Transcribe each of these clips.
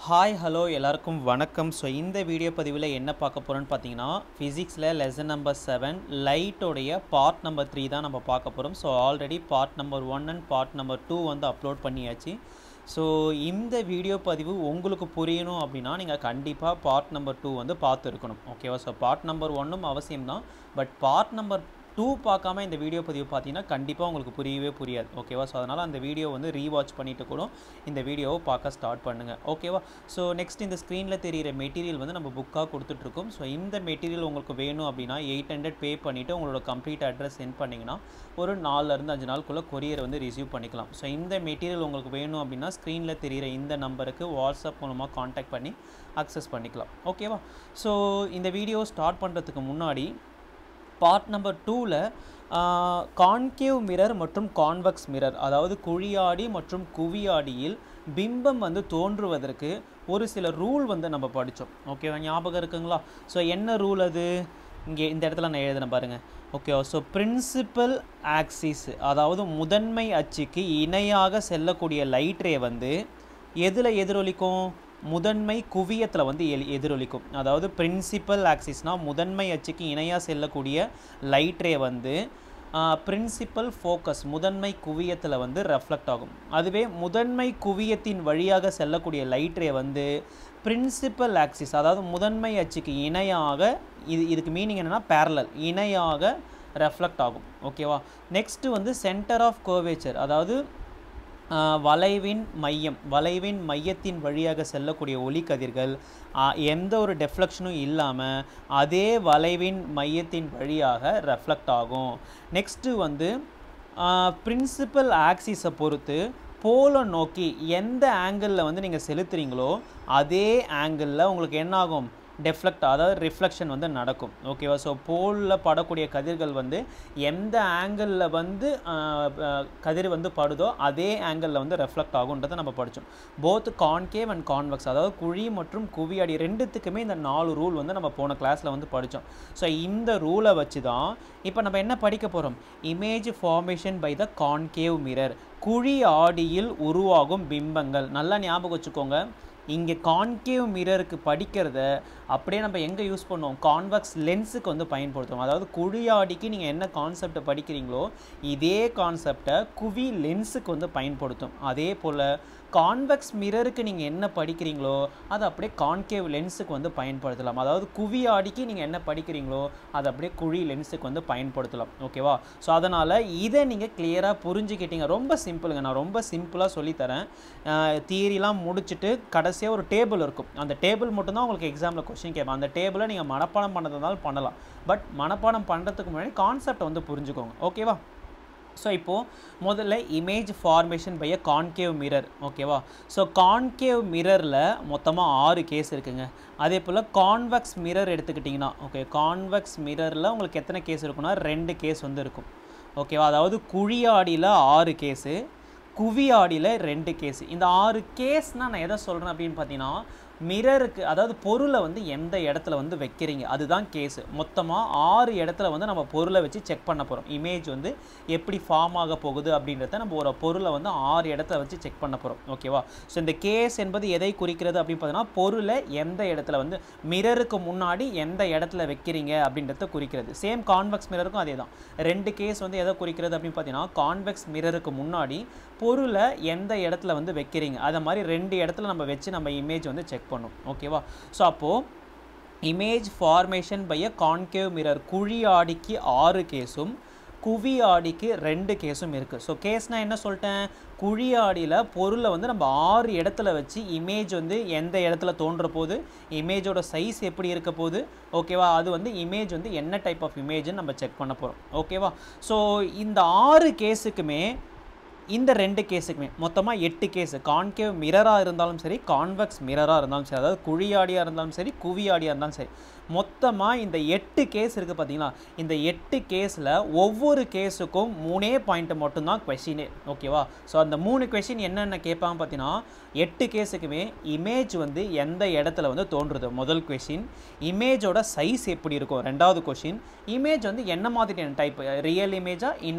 Hi hello எல்லாருக்கும் வணக்கம். So இந்த வீடியோ பதிவில் என்ன பார்க்க போகிறோன்னு பார்த்தீங்கன்னா ஃபிசிக்ஸில் லெசன் நம்பர் 7 லைட்டோடைய பார்ட் நம்பர் 3 தான் நம்ம பார்க்க போகிறோம். So already part number 1 and part number 2 வந்து அப்லோட் பண்ணியாச்சு. ஸோ இந்த வீடியோ பதிவு உங்களுக்கு புரியணும் அப்படின்னா நீங்கள் கண்டிப்பாக பார்ட் நம்பர் 2 வந்து பார்த்துருக்கணும். ஓகேவா? ஸோ பார்ட் நம்பர் 1ம் அவசியம்தான், பட் பார்ட் நம்பர் 2 பார்க்காம இந்த வீடியோ பதிவு பார்த்தீங்கன்னா கண்டிப்பாக உங்களுக்கு புரியவே புரியாது. ஓகேவா? ஸோ அதனால் அந்த வீடியோ வந்து ரீவாட்ச் பண்ணிவிட்டு கூட இந்த வீடியோவை பார்க்க ஸ்டார்ட் பண்ணுங்கள். ஓகேவா? ஸோ நெக்ஸ்ட் இந்த ஸ்க்ரீனில் தெரிகிற மெட்டீரியல் வந்து நம்ம புக்காக கொடுத்துட்ருக்கோம். ஸோ இந்த மெட்டீரியல் உங்களுக்கு வேணும் அப்படின்னா 800 பே பண்ணிவிட்டு உங்களோட கம்ப்ளீட் அட்ரஸ் சென்ட் பண்ணிங்கன்னா ஒரு 4லேருந்து 5 நாளுக்குள்ளே கொரியர் வந்து ரிசீவ் பண்ணிக்கலாம். ஸோ இந்த மெட்டீரியல் உங்களுக்கு வேணும் அப்படின்னா ஸ்க்ரீனில் தெரிகிற இந்த நம்பருக்கு வாட்ஸ்அப் மூலமாக காண்டாக்ட் பண்ணி அக்சஸ் பண்ணிக்கலாம். ஓகேவா? ஸோ இந்த வீடியோ ஸ்டார்ட் பண்ணுறதுக்கு முன்னாடி பார்ட் நம்பர் 2ல் கான்கேவ் மிரர் மற்றும் கான்வெக்ஸ் மிரர், அதாவது குழியாடி மற்றும் குவியாடியில் பிம்பம் வந்து தோன்றுவதற்கு ஒரு சில ரூல் வந்து நம்ம படித்தோம். ஓகேவா? ஞாபகம் இருக்குங்களா? ஸோ என்ன ரூல் அது? இங்கே இந்த இடத்துல நான் எழுதுன பாருங்கள். ஓகேவா? ஸோ பிரின்சிபல் ஆக்சிஸ், அதாவது முதன்மை அச்சுக்கு இணையாக செல்லக்கூடிய லைட் ரே வந்து எதில் எதிரொலிக்கும்? முதன்மை குவியத்தில் வந்து எதிரொலிக்கும். அதாவது பிரின்சிபல் ஆக்சிஸ்னால் முதன்மை அச்சுக்கு இணையாக செல்லக்கூடிய லைட் ரே வந்து பிரின்சிபல் ஃபோக்கஸ் முதன்மை குவியத்தில் வந்து ரெஃப்ளெக்ட் ஆகும். அதுவே முதன்மை குவியத்தின் வழியாக செல்லக்கூடிய லைட் ரே வந்து பிரின்சிபல் ஆக்சிஸ், அதாவது முதன்மை அச்சுக்கு இணையாக, இதுக்கு மீனிங் என்னென்னா பேரலல், இணையாக ரெஃப்ளெக்ட் ஆகும். ஓகேவா? நெக்ஸ்ட்டு வந்து சென்டர் ஆஃப் கர்வேச்சர், அதாவது வளைவின் மையத்தின் வழியாக செல்லக்கூடிய ஒளிக்கதிர்கள் எந்த ஒரு டெஃப்ளெக்ஷனும் இல்லாமல் அதே வளைவின் மையத்தின் வழியாக ரெஃப்ளெக்ட் ஆகும். நெக்ஸ்ட்டு வந்து பிரின்சிபல் ஆக்சிஸை பொறுத்து போலை நோக்கி எந்த ஆங்கிளில் வந்து நீங்கள் செலுத்துறீங்களோ அதே ஆங்கிளில் உங்களுக்கு என்ன ஆகும்? டெஃப்ளெக்ட், அதாவது ரிஃப்ளெக்ஷன் வந்து நடக்கும். ஓகேவா? ஸோ போலில் படக்கூடிய கதிர்கள் வந்து எந்த ஆங்கிளில் வந்து கதிர் வந்து படுதோ அதே ஆங்கிளில் வந்து ரெஃப்ளெக்ட் ஆகுன்றதை நம்ம படித்தோம். போத் கான்கேவ் அண்ட் கான்வெக்ஸ், அதாவது குழி மற்றும் குவியாடி ரெண்டுத்துக்குமே இந்த 4 ரூல் வந்து நம்ம போன கிளாஸில் வந்து படித்தோம். ஸோ இந்த ரூலை வச்சு தான் இப்போ நம்ம என்ன படிக்க போகிறோம்? Image formation by the concave mirror, குழி ஆடியில் உருவாகும் பிம்பங்கள். நல்லா ஞாபகம் வச்சுக்கோங்க. இங்கே கான்கேவ் மிரருக்கு படிக்கிறத அப்படியே நம்ம எங்கே யூஸ் பண்ணுவோம்? கான்வெக்ஸ் லென்ஸுக்கு வந்து பயன்படுத்துவோம். அதாவது குழியாடிக்கு நீங்கள் என்ன கான்செப்டை படிக்கிறீங்களோ இதே கான்செப்டை குவி லென்ஸுக்கு வந்து பயன்படுத்தும். அதே போல் கான்வெக்ஸ் மிரருக்கு நீங்கள் என்ன படிக்கிறீங்களோ அதை அப்படியே கான்கேவ் லென்ஸுக்கு வந்து பயன்படுத்தலாம். அதாவது குவியாடிக்கு நீங்கள் என்ன படிக்கிறீங்களோ அதை அப்படியே குழி லென்ஸுக்கு வந்து பயன்படுத்தலாம். ஓகேவா? ஸோ அதனால் இதை நீங்கள் கிளியராக புரிஞ்சுக்கிட்டீங்க. ரொம்ப சிம்பிளுங்க, நான் ரொம்ப சிம்பிளாக சொல்லித்தரேன். தியரிலாம் முடிச்சுட்டு கடைசியாக ஒரு டேபிள் இருக்கும். அந்த டேபிள் மட்டும்தான் உங்களுக்கு எக்ஸாமில் கொஸ்டின் கேட்பாங்க. அந்த டேபிளை நீங்கள் மனப்பாடம் பண்ணுறதுனால பண்ணலாம், பட் மனப்பாடம் பண்ணுறதுக்கு முன்னாடி கான்செப்டை வந்து புரிஞ்சுக்கோங்க. ஓகேவா? ஸோ இப்போது முதல்ல image formation by a concave mirror. ஓகேவா? ஸோ கான்கேவ் மிரரில் மொத்தமாக 6 கேஸ் இருக்குங்க. அதே போல் கான்வெக்ஸ் மிரர் எடுத்துக்கிட்டிங்கன்னா, ஓகே, கான்வெக்ஸ் மிரரில் உங்களுக்கு எத்தனை கேஸ் இருக்குன்னா 2 கேஸ் வந்து இருக்கும். ஓகேவா? அதாவது குழியாடியில் 6 கேஸு, குவியாடியில் 2 கேஸு. இந்த 6 கேஸ்னால் நான் எதை சொல்கிறேன் அப்படின்னு பார்த்தீங்கன்னா, மிரருக்கு, அதாவது பொருளை வந்து எந்த இடத்துல வந்து வைக்கிறீங்க அதுதான் கேஸு. மொத்தமாக 6 இடத்துல வந்து நம்ம பொருளை வச்சு செக் பண்ண போகிறோம். இமேஜ் வந்து எப்படி ஃபார்ம் ஆக போகுது அப்படின்றத நம்ம ஒரு பொருளை வந்து 6 இடத்துல வச்சு செக் பண்ண போகிறோம். ஓகேவா? ஸோ இந்த கேஸ் என்பது எதை குறிக்கிறது அப்படின்னு பார்த்தீங்கன்னா, பொருளை எந்த இடத்துல வந்து மிரருக்கு முன்னாடி எந்த இடத்துல வைக்கிறீங்க அப்படின்றத குறிக்கிறது. சேம் கான்வெக்ஸ் மிரருக்கும் அதே தான். 2 கேஸ் வந்து எதை குறிக்கிறது அப்படின்னு பார்த்தீங்கன்னா, கான்வெக்ஸ் மிரருக்கு முன்னாடி பொருளை எந்த இடத்துல வந்து வைக்கிறீங்க அதை மாதிரி 2 இடத்துல நம்ம வச்சு நம்ம இமேஜ் வந்து செக் பண்ணும். ஓகேவா? ஸோ அப்போது image formation by a concave mirror, குழி ஆடிக்கு 6 கேஸும் குவி ஆடிக்கு 2 கேஸும் இருக்குது. ஸோ கேஸ்னால் என்ன சொல்லிட்டேன்? குழி ஆடியில் பொருளை வந்து நம்ம 6 இடத்துல வச்சு இமேஜ் வந்து எந்த இடத்துல தோன்ற போது, இமேஜோட சைஸ் எப்படி இருக்க போகுது, ஓகேவா, அது வந்து இமேஜ் வந்து என்ன டைப் ஆஃப் இமேஜ்னு நம்ம செக் பண்ண போகிறோம். ஓகேவா? ஸோ இந்த 6 கேஸுக்குமே இந்த 2 கேஸுக்குமே மொத்தமாக 8 கேஸு. கான்கேவ் மிரராக இருந்தாலும் சரி, கான்வெக்ஸ் மிரராக இருந்தாலும் சரி, அதாவது குழியாடியாக இருந்தாலும் சரி, குவியாடியாக இருந்தாலும் சரி, மொத்தமாக இந்த 8 கேஸ் இருக்குது பார்த்தீங்களா, இந்த 8 கேஸில் ஒவ்வொரு கேஸுக்கும் 3 பாயிண்ட் மட்டும்தான் கொஷினே. ஓகேவா? ஸோ அந்த 3 கொஷின் என்னென்ன கேட்பாங்க பார்த்தீங்கன்னா, 8 கேஸுக்குமே இமேஜ் வந்து எந்த இடத்துல வந்து தோன்றுது முதல் கொஷின், இமேஜோட சைஸ் எப்படி இருக்கும் ரெண்டாவது கொஷின், இமேஜ் வந்து என்ன மாதிரியான டைப், ரியல்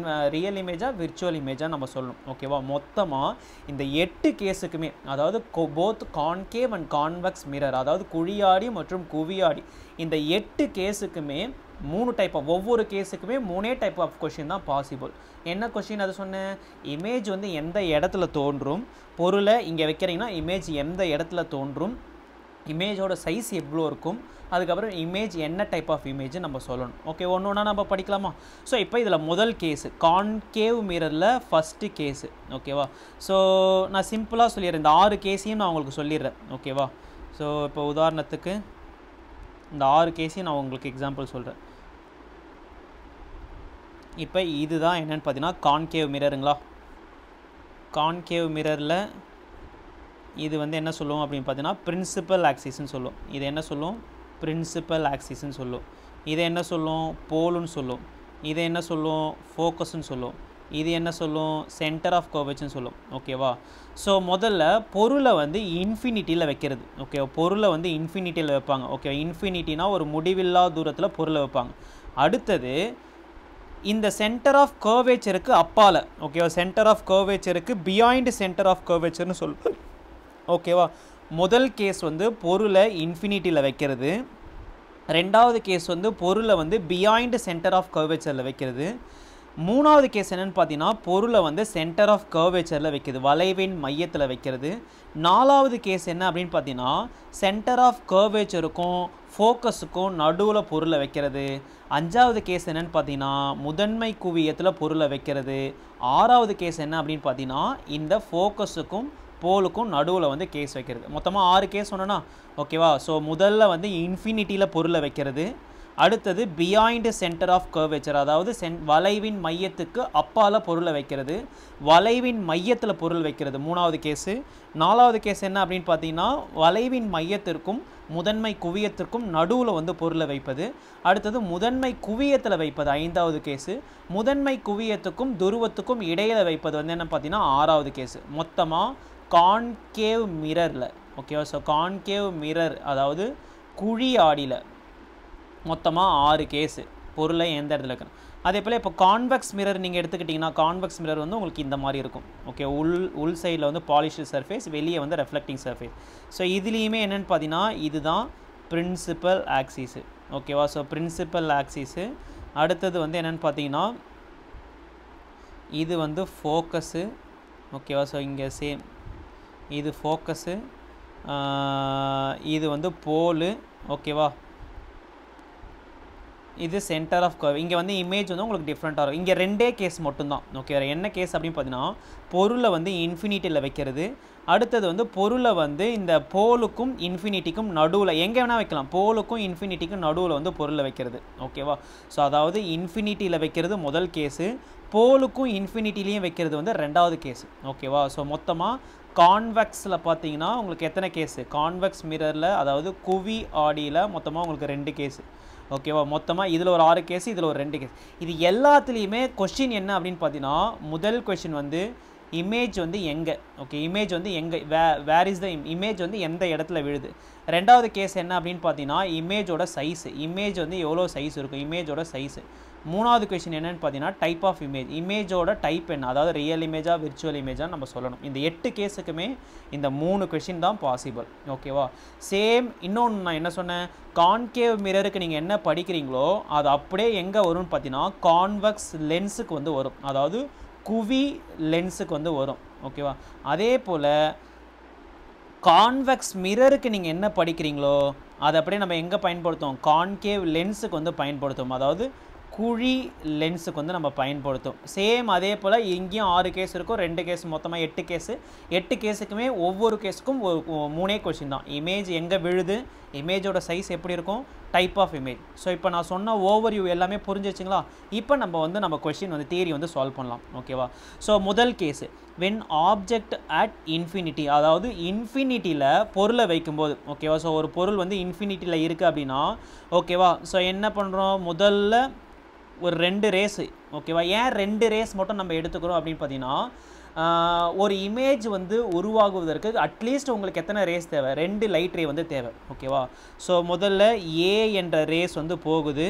இமேஜா விர்ச்சுவல் இமேஜா நம்ம சொல்லணும். ஓகேவா? மொத்தமாக இந்த 8 கேஸுக்குமே, அதாவது both concave and convex mirror, அதாவது குழியாடி மற்றும் குவியாடி, இந்த 8 கேஸுக்குமே 3 டைப் ஆஃப், ஒவ்வொரு கேஸுக்குமே 3 டைப் ஆஃப் கொஷின் தான் பாசிபிள். என்ன கொஷின் அது சொன்னேன், இமேஜ் வந்து எந்த இடத்துல தோன்றும், பொருளை இங்கே வைக்கிறீங்கன்னா இமேஜ் எந்த இடத்துல தோன்றும், இமேஜோட சைஸ் எவ்வளோ இருக்கும், அதுக்கப்புறம் இமேஜ் என்ன டைப் ஆஃப் இமேஜ் நம்ம சொல்லணும். ஓகே, ஒன்று ஒன்றா நம்ம படிக்கலாமா? ஸோ இப்போ இதில் முதல் கேஸு கான்கேவ் மிரரில் ஃபஸ்ட்டு கேஸு. ஓகேவா? ஸோ நான் சிம்பிளாக சொல்லிடுறேன், இந்த 6 கேஸையும் நான் உங்களுக்கு சொல்லிடுறேன். ஓகேவா? ஸோ இப்போ உதாரணத்துக்கு இந்த 6 கேஸையும் நான் உங்களுக்கு எக்ஸாம்பிள் சொல்கிறேன். இப்போ இதுதான் என்னென்னு பார்த்தீங்கன்னா கான்கேவ் மிரருங்களா. கான்கேவ் மிரரில் இது வந்து என்ன சொல்லுவோம் அப்படின்னு பார்த்தீங்கன்னா பிரின்சிபல் ஆக்சிஸ்ன்னு சொல்லுவோம். இது என்ன சொல்லுவோம்? பிரின்சிபல் ஆக்சிஸ்ன்னு சொல்லுவோம். இதை என்ன சொல்லுவோம்? போலுன்னு சொல்லுவோம். இதை என்ன சொல்லுவோம்? ஃபோக்கஸ்ன்னு சொல்லுவோம். இது என்ன சொல்லும்? சென்டர் ஆஃப் கர்வேச்சர்னு சொல்லும். ஓகேவா? ஸோ முதல்ல பொருளை வந்து இன்ஃபினிட்டியில் வைக்கிறது. ஓகே, பொருளை வந்து இன்ஃபினிட்டியில் வைப்பாங்க. ஓகே, இன்ஃபினிட்டினா ஒரு முடிவில்லா தூரத்தில் பொருளை வைப்பாங்க. அடுத்தது இந்த சென்டர் ஆஃப் கர்வேச்சருக்கு அப்பால், ஓகேவா, சென்டர் ஆஃப் கர்வேச்சருக்கு பியாண்ட் சென்டர் ஆஃப் கர்வேச்சர்னு சொல்லுவோம். ஓகேவா? முதல் கேஸ் வந்து பொருளை இன்ஃபினிட்டியில் வைக்கிறது, ரெண்டாவது கேஸ் வந்து பொருளை வந்து பியாண்ட் சென்டர் ஆஃப் கர்வேச்சரில் வைக்கிறது, மூணாவது கேஸ் என்னென்னு பார்த்தீங்கன்னா பொருளை வந்து சென்டர் ஆஃப் கர்வேச்சரில் வைக்கிறது, வளைவின் மையத்தில் வைக்கிறது. நாலாவது கேஸ் என்ன அப்படின்னு பார்த்தீங்கன்னா சென்டர் ஆஃப் கர்வேச்சருக்கும் ஃபோக்கஸுக்கும் நடுவில் பொருளை வைக்கிறது. அஞ்சாவது கேஸ் என்னென்னு பார்த்தீங்கன்னா முதன்மை குவியத்தில் பொருளை வைக்கிறது. ஆறாவது கேஸ் என்ன அப்படின்னு பார்த்தீங்கன்னா இந்த ஃபோக்கஸுக்கும் போலுக்கும் நடுவில் வந்து கேஸ் வைக்கிறது. மொத்தமாக 6 கேஸ் சொன்னோன்னா. ஓகேவா? ஸோ முதல்ல வந்து இன்ஃபினிட்டியில் பொருளை வைக்கிறது, அடுத்தது பியாண்ட் சென்டர் ஆஃப் கர்வேச்சர், அதாவது வளைவின் மையத்துக்கு அப்பால் பொருளை வைக்கிறது, வளைவின் மையத்தில் பொருள் வைக்கிறது மூணாவது கேஸு. நாலாவது கேஸ் என்ன அப்படின்னு பார்த்தீங்கன்னா வளைவின் மையத்திற்கும் முதன்மை குவியத்திற்கும் நடுவில் வந்து பொருளை வைப்பது, அடுத்தது முதன்மை குவியத்தில் வைப்பது ஐந்தாவது கேஸு, முதன்மை குவியத்துக்கும் துருவத்துக்கும் இடையில் வைப்பது வந்து என்ன பார்த்தீங்கன்னா ஆறாவது கேஸு. மொத்தமாக கான்கேவ் மிரரில், ஓகேவா, ஸோ கான்கேவ் மிரர் அதாவது குழி ஆடியில் மொத்தமாக 6 கேஸு பொருளை எந்த இடத்துல வைக்கணும். அதே போல் இப்போ கான்வெக்ஸ் மிரர் நீங்கள் எடுத்துக்கிட்டிங்கன்னா கான்வெக்ஸ் மிரர் வந்து உங்களுக்கு இந்த மாதிரி இருக்கும். ஓகே, உள் சைடில் வந்து பாலிஷ்டு சர்ஃபேஸ், வெளியே வந்து ரெஃப்ளெக்டிங் சர்ஃபேஸ். ஸோ இதுலேயுமே என்னென்னு பார்த்தீங்கன்னா இதுதான் பிரின்சிபல் ஆக்சிஸு. ஓகேவா? So principal axis. அடுத்தது வந்து என்னென்னு பார்த்தீங்கன்னா இது வந்து ஃபோக்கஸு. ஓகேவா? ஸோ இங்கே சேம் இது ஃபோக்கஸு, இது வந்து போலு. ஓகேவா? இது சென்டர் ஆஃப் கர்வ். இங்கே வந்து இமேஜ் வந்து உங்களுக்கு டிஃப்ரெண்ட்டாக இருக்கும். இங்கே 2 கேஸ் மட்டும்தான். ஓகே, என்ன கேஸ் அப்படின்னு பார்த்தீங்கன்னா பொருளை வந்து இன்ஃபினிட்டியில் வைக்கிறது, அடுத்தது வந்து பொருளை வந்து இந்த போலுக்கும் இன்ஃபினிட்டிக்கும் நடுவில் எங்கே வேணால் வைக்கலாம், போலுக்கும் இன்ஃபினிட்டிக்கும் நடுவில் வந்து பொருளை வைக்கிறது. ஓகேவா? ஸோ அதாவது இன்ஃபினிட்டியில் வைக்கிறது முதல் கேஸு, போலுக்கும் இன்ஃபினிட்டிலையும் வைக்கிறது வந்து ரெண்டாவது கேஸு. ஓகேவா? ஸோ மொத்தமாக கான்வெக்ஸில் பார்த்தீங்கன்னா உங்களுக்கு எத்தனை கேஸு, கான்வெக்ஸ் மிரரில் அதாவது குவி ஆடியில் மொத்தமாக உங்களுக்கு 2 கேஸு. ஓகேவா? மொத்தமாக இதில் ஒரு 6 கேஸு, இதில் ஒரு 2 கேஸ். இது எல்லாத்துலேயுமே கொஷின் என்ன அப்படின்னு பார்த்தீங்கன்னா முதல் கொஷின் வந்து இமேஜ் வந்து எங்கே, ஓகே, இமேஜ் வந்து எங்கே, வேர் இஸ் த இமேஜ் வந்து எந்த இடத்துல விழுது. ரெண்டாவது கேஸ் என்ன அப்படின்னு பார்த்தீங்கன்னா இமேஜோட சைஸு, இமேஜ் வந்து எவ்வளோ சைஸ் இருக்கும், இமேஜோட சைஸு. மூணாவது கொஷின் என்னென்னு பார்த்தீங்கன்னா டைப் ஆஃப் இமேஜ், இமேஜோட டைப் என்ன, அதாவது ரியல் இமேஜா விர்ச்சுவல் இமேஜா நம்ம சொல்லணும். இந்த 8 கேஸுக்குமே இந்த 3 கொஷின் தான் பாசிபிள். ஓகேவா? சேம் இன்னொன்று நான் என்ன சொன்னேன், கான்கேவ் மிரருக்கு நீங்கள் என்ன படிக்கிறீங்களோ அது அப்படியே எங்கே வரும்னு பார்த்தீங்கன்னா கான்வெக்ஸ் லென்ஸுக்கு வந்து வரும், அதாவது குவி லென்ஸுக்கு வந்து வரும். ஓகேவா? அதே போல் கான்வெக்ஸ் மிரருக்கு நீங்கள் என்ன படிக்கிறீங்களோ அதை அப்படியே நம்ம எங்கே பயன்படுத்துவோம், கான்கேவ் லென்ஸுக்கு வந்து பயன்படுத்துவோம், அதாவது குழி லென்ஸுக்கு வந்து நம்ம பயன்படுத்தும். சேம் அதே போல் இங்கேயும் 6 கேஸ் இருக்கும், 2 கேஸ் மொத்தமாக 8 கேஸு. 8 கேஸுக்குமே ஒவ்வொரு கேஸுக்கும் ஒரு 3 கொஷின் தான். இமேஜ் எங்கே விழுது, இமேஜோட சைஸ் எப்படி இருக்கும், டைப் ஆஃப் இமேஜ். ஸோ இப்போ நான் சொன்ன ஓவர்வியூ எல்லாமே புரிஞ்சிச்சுங்களா? இப்போ நம்ம கொஷின் வந்து தியரி வந்து சால்வ் பண்ணலாம். ஓகேவா? ஸோ முதல் case when object at infinity, அதாவது இன்ஃபினிட்டியில் பொருளை வைக்கும்போது. ஓகேவா? ஸோ ஒரு பொருள் வந்து இன்ஃபினிட்டியில் இருக்குது அப்படின்னா ஓகேவா? ஸோ என்ன பண்ணுறோம், முதல்ல ஒரு 2 ரேஸு. ஓகேவா? ஏன் 2 ரேஸ் மட்டும் நம்ம எடுத்துக்கிறோம் அப்படின்னு பார்த்தீங்கன்னா, ஒரு இமேஜ் வந்து உருவாகுவதற்கு அட்லீஸ்ட் உங்களுக்கு எத்தனை ரேஸ் தேவை, 2 லைட் ரே வந்து தேவை. ஓகேவா? ஸோ முதல்ல ஏ என்ற ரேஸ் வந்து போகுது,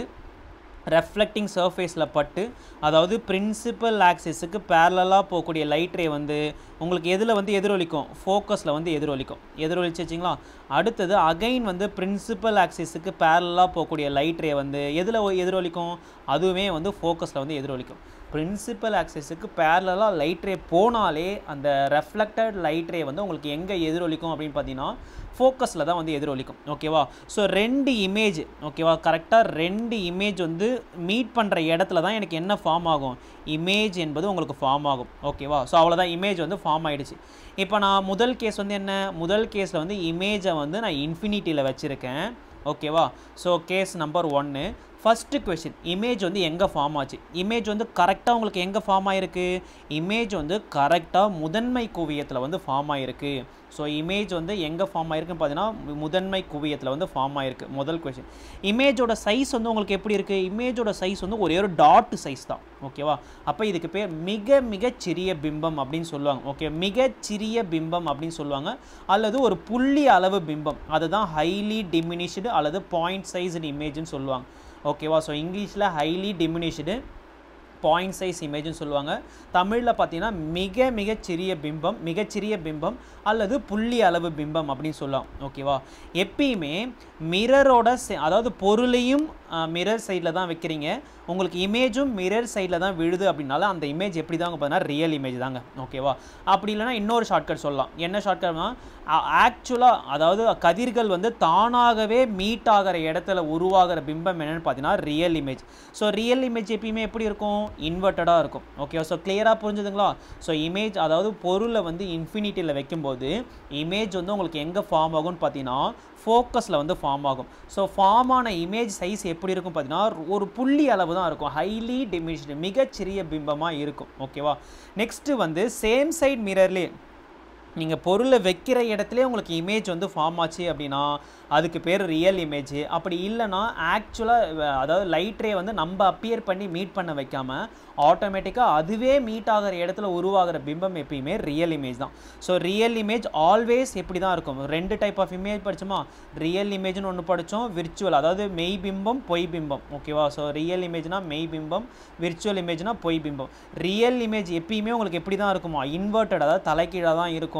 ரெஃப்ளெக்டிங் சர்ஃபேஸில் பட்டு, அதாவது பிரின்சிபல் ஆக்சிஸுக்கு பேரலாக போகக்கூடிய லைட் ரே வந்து உங்களுக்கு எதில் வந்து எதிரொலிக்கும், ஃபோக்கஸில் வந்து எதிரொலிச்சிச்சிங்களா? அடுத்தது அகைன் வந்து பிரின்சிபல் ஆக்சிஸுக்கு பேரலாக போகக்கூடிய லைட் ரே வந்து எதில் எதிரொலிக்கும், அதுவுமே வந்து ஃபோக்கஸில் வந்து எதிரொலிக்கும். பிரின்சிபல் ஆக்சிஸுக்கு பேரலாக லைட் ரே போனாலே அந்த ரெஃப்ளெக்டட் லைட் ரே வந்து உங்களுக்கு எங்கே எதிரொலிக்கும் அப்படின்னு பார்த்தீங்கன்னா ஃபோக்கஸில் தான் வந்து எதிரொலிக்கும். ஓகேவா? ஸோ 2 இமேஜ், ஓகேவா, கரெக்டாக 2 இமேஜ் வந்து மீட் பண்ணுற இடத்துல தான் எனக்கு என்ன ஃபார்ம் ஆகும், இமேஜ் என்பது உங்களுக்கு ஃபார்ம் ஆகும். ஓகேவா? ஸோ அவ்வளோதான், இமேஜ் வந்து ஃபார்ம் ஆகிடுச்சு. இப்போ நான் முதல் கேஸ் வந்து என்ன, முதல் கேஸில் வந்து இமேஜை வந்து நான் இன்ஃபினிட்டியில் வச்சுருக்கேன். ஓகேவா? So case number 1. First question, image வந்து எங்கே ஃபார்ம் ஆச்சு, இமேஜ் வந்து கரெக்டாக உங்களுக்கு எங்கே ஃபார்ம் ஆகிருக்கு, இமேஜ் வந்து கரெக்டாக முதன்மை குவியத்தில் வந்து ஃபார்ம் ஆகிருக்கு. ஸோ இமேஜ் வந்து எங்கே ஃபார்ம் ஆகிருக்குன்னு பார்த்தீங்கன்னா முதன்மை குவியத்தில் வந்து ஃபார்ம் ஆகிருக்கு. முதல் கொஷின். இமேஜோட சைஸ் வந்து உங்களுக்கு எப்படி இருக்குது, இமேஜோட சைஸ் வந்து ஒரே ஒரு டாட் சைஸ் தான். ஓகேவா? அப்போ இதுக்கு பேர் மிகச்சிறிய பிம்பம் அப்படின்னு சொல்லுவாங்க. ஓகே, மிகச்சிறிய பிம்பம் அப்படின்னு சொல்லுவாங்க, அல்லது ஒரு புள்ளி அளவு பிம்பம், அதுதான் ஹைலி டிமினிஷ்டு அல்லது பாயிண்ட் சைஸ்டு இமேஜ்னு சொல்லுவாங்க. ஓகேவா? ஸோ இங்கிலீஷில் ஹைலி டிமினிஷ்டு பாயிண்ட் சைஸ் இமேஜ்னு சொல்லுவாங்க. தமிழில் பார்த்தீங்கன்னா மிகச்சிறிய பிம்பம் அல்லது புள்ளி அளவு பிம்பம் அப்படின்னு சொல்லலாம். ஓகேவா? எப்பயுமே மிரரோட அதாவது பொருளையும் மிரர் சைடில் தான் வைக்கிறீங்க, உங்களுக்கு இமேஜும் மிரர் சைடில் தான் விழுது அப்படின்னால அந்த இமேஜ் எப்படி தாங்க பார்த்தீங்கன்னா ரியல் இமேஜ் தாங்க. ஓகேவா? அப்படி இல்லைனா இன்னொரு ஷார்ட்கட் சொல்லலாம். என்ன ஷார்ட்கட்னா, ஆக்சுவலாக அதாவது கதிர்கள் வந்து தானாகவே மீட் ஆகிற இடத்துல உருவாகிற பிம்பம் என்னென்னு பார்த்தீங்கன்னா real image. So real image எப்பயுமே எப்படி இருக்கும், இன்வெர்ட்டடாக இருக்கும். ஓகேவா? ஸோ கிளியராக புரிஞ்சுதுங்களா? ஸோ இமேஜ் அதாவது பொருளை வந்து இன்ஃபினிட்டியில் வைக்கும்போது இமேஜ் வந்து உங்களுக்கு எங்கே ஃபார்ம் ஆகும்னு பார்த்தீங்கன்னா ஃபோக்கஸில் வந்து ஃபார்ம் ஆகும். ஸோ ஃபார்ம் ஆன இமேஜ் சைஸ் எப்படி இருக்கும் பார்த்தீங்கன்னா ஒரு புள்ளி அளவு தான் இருக்கும், ஹைலி டிமினிஷ்டு மிகச்சிறிய பிம்பமாக இருக்கும். ஓகேவா? நெக்ஸ்ட்டு வந்து சேம் சைட் மிரர்லேயே நீங்கள் பொருளை வைக்கிற இடத்துல உங்களுக்கு இமேஜ் வந்து ஃபார்ம் ஆச்சு அப்படின்னா அதுக்கு பேர் ரியல் இமேஜ். அப்படி இல்லைனா ஆக்சுவலாக அதாவது லைட் ரே வந்து நம்ம அப்பியர் பண்ணி மீட் பண்ண வைக்காமல் ஆட்டோமேட்டிக்காக அதுவே மீட் ஆகிற இடத்துல உருவாகிற பிம்பம் எப்பயுமே ரியல் இமேஜ் தான். ஸோ ரியல் இமேஜ் ஆல்வேஸ் எப்படி தான் இருக்கும், 2 டைப் ஆஃப் இமேஜ் படித்தோமா, ரியல் இமேஜ்னு ஒன்று படித்தோம், விர்ச்சுவல் அதாவது மெய் பிம்பம் பொய் பிம்பம். ஓகேவா? ஸோ ரியல் இமேஜ்னா மெய் பிம்பம், விர்ச்சுவல் இமேஜ்னா பொய் பிம்பம். ரியல் இமேஜ் எப்பயுமே உங்களுக்கு எப்படி தான் இருக்குமா, இன்வெர்ட்டட் அதாவது தலைக்கீழாக தான் இருக்கும்.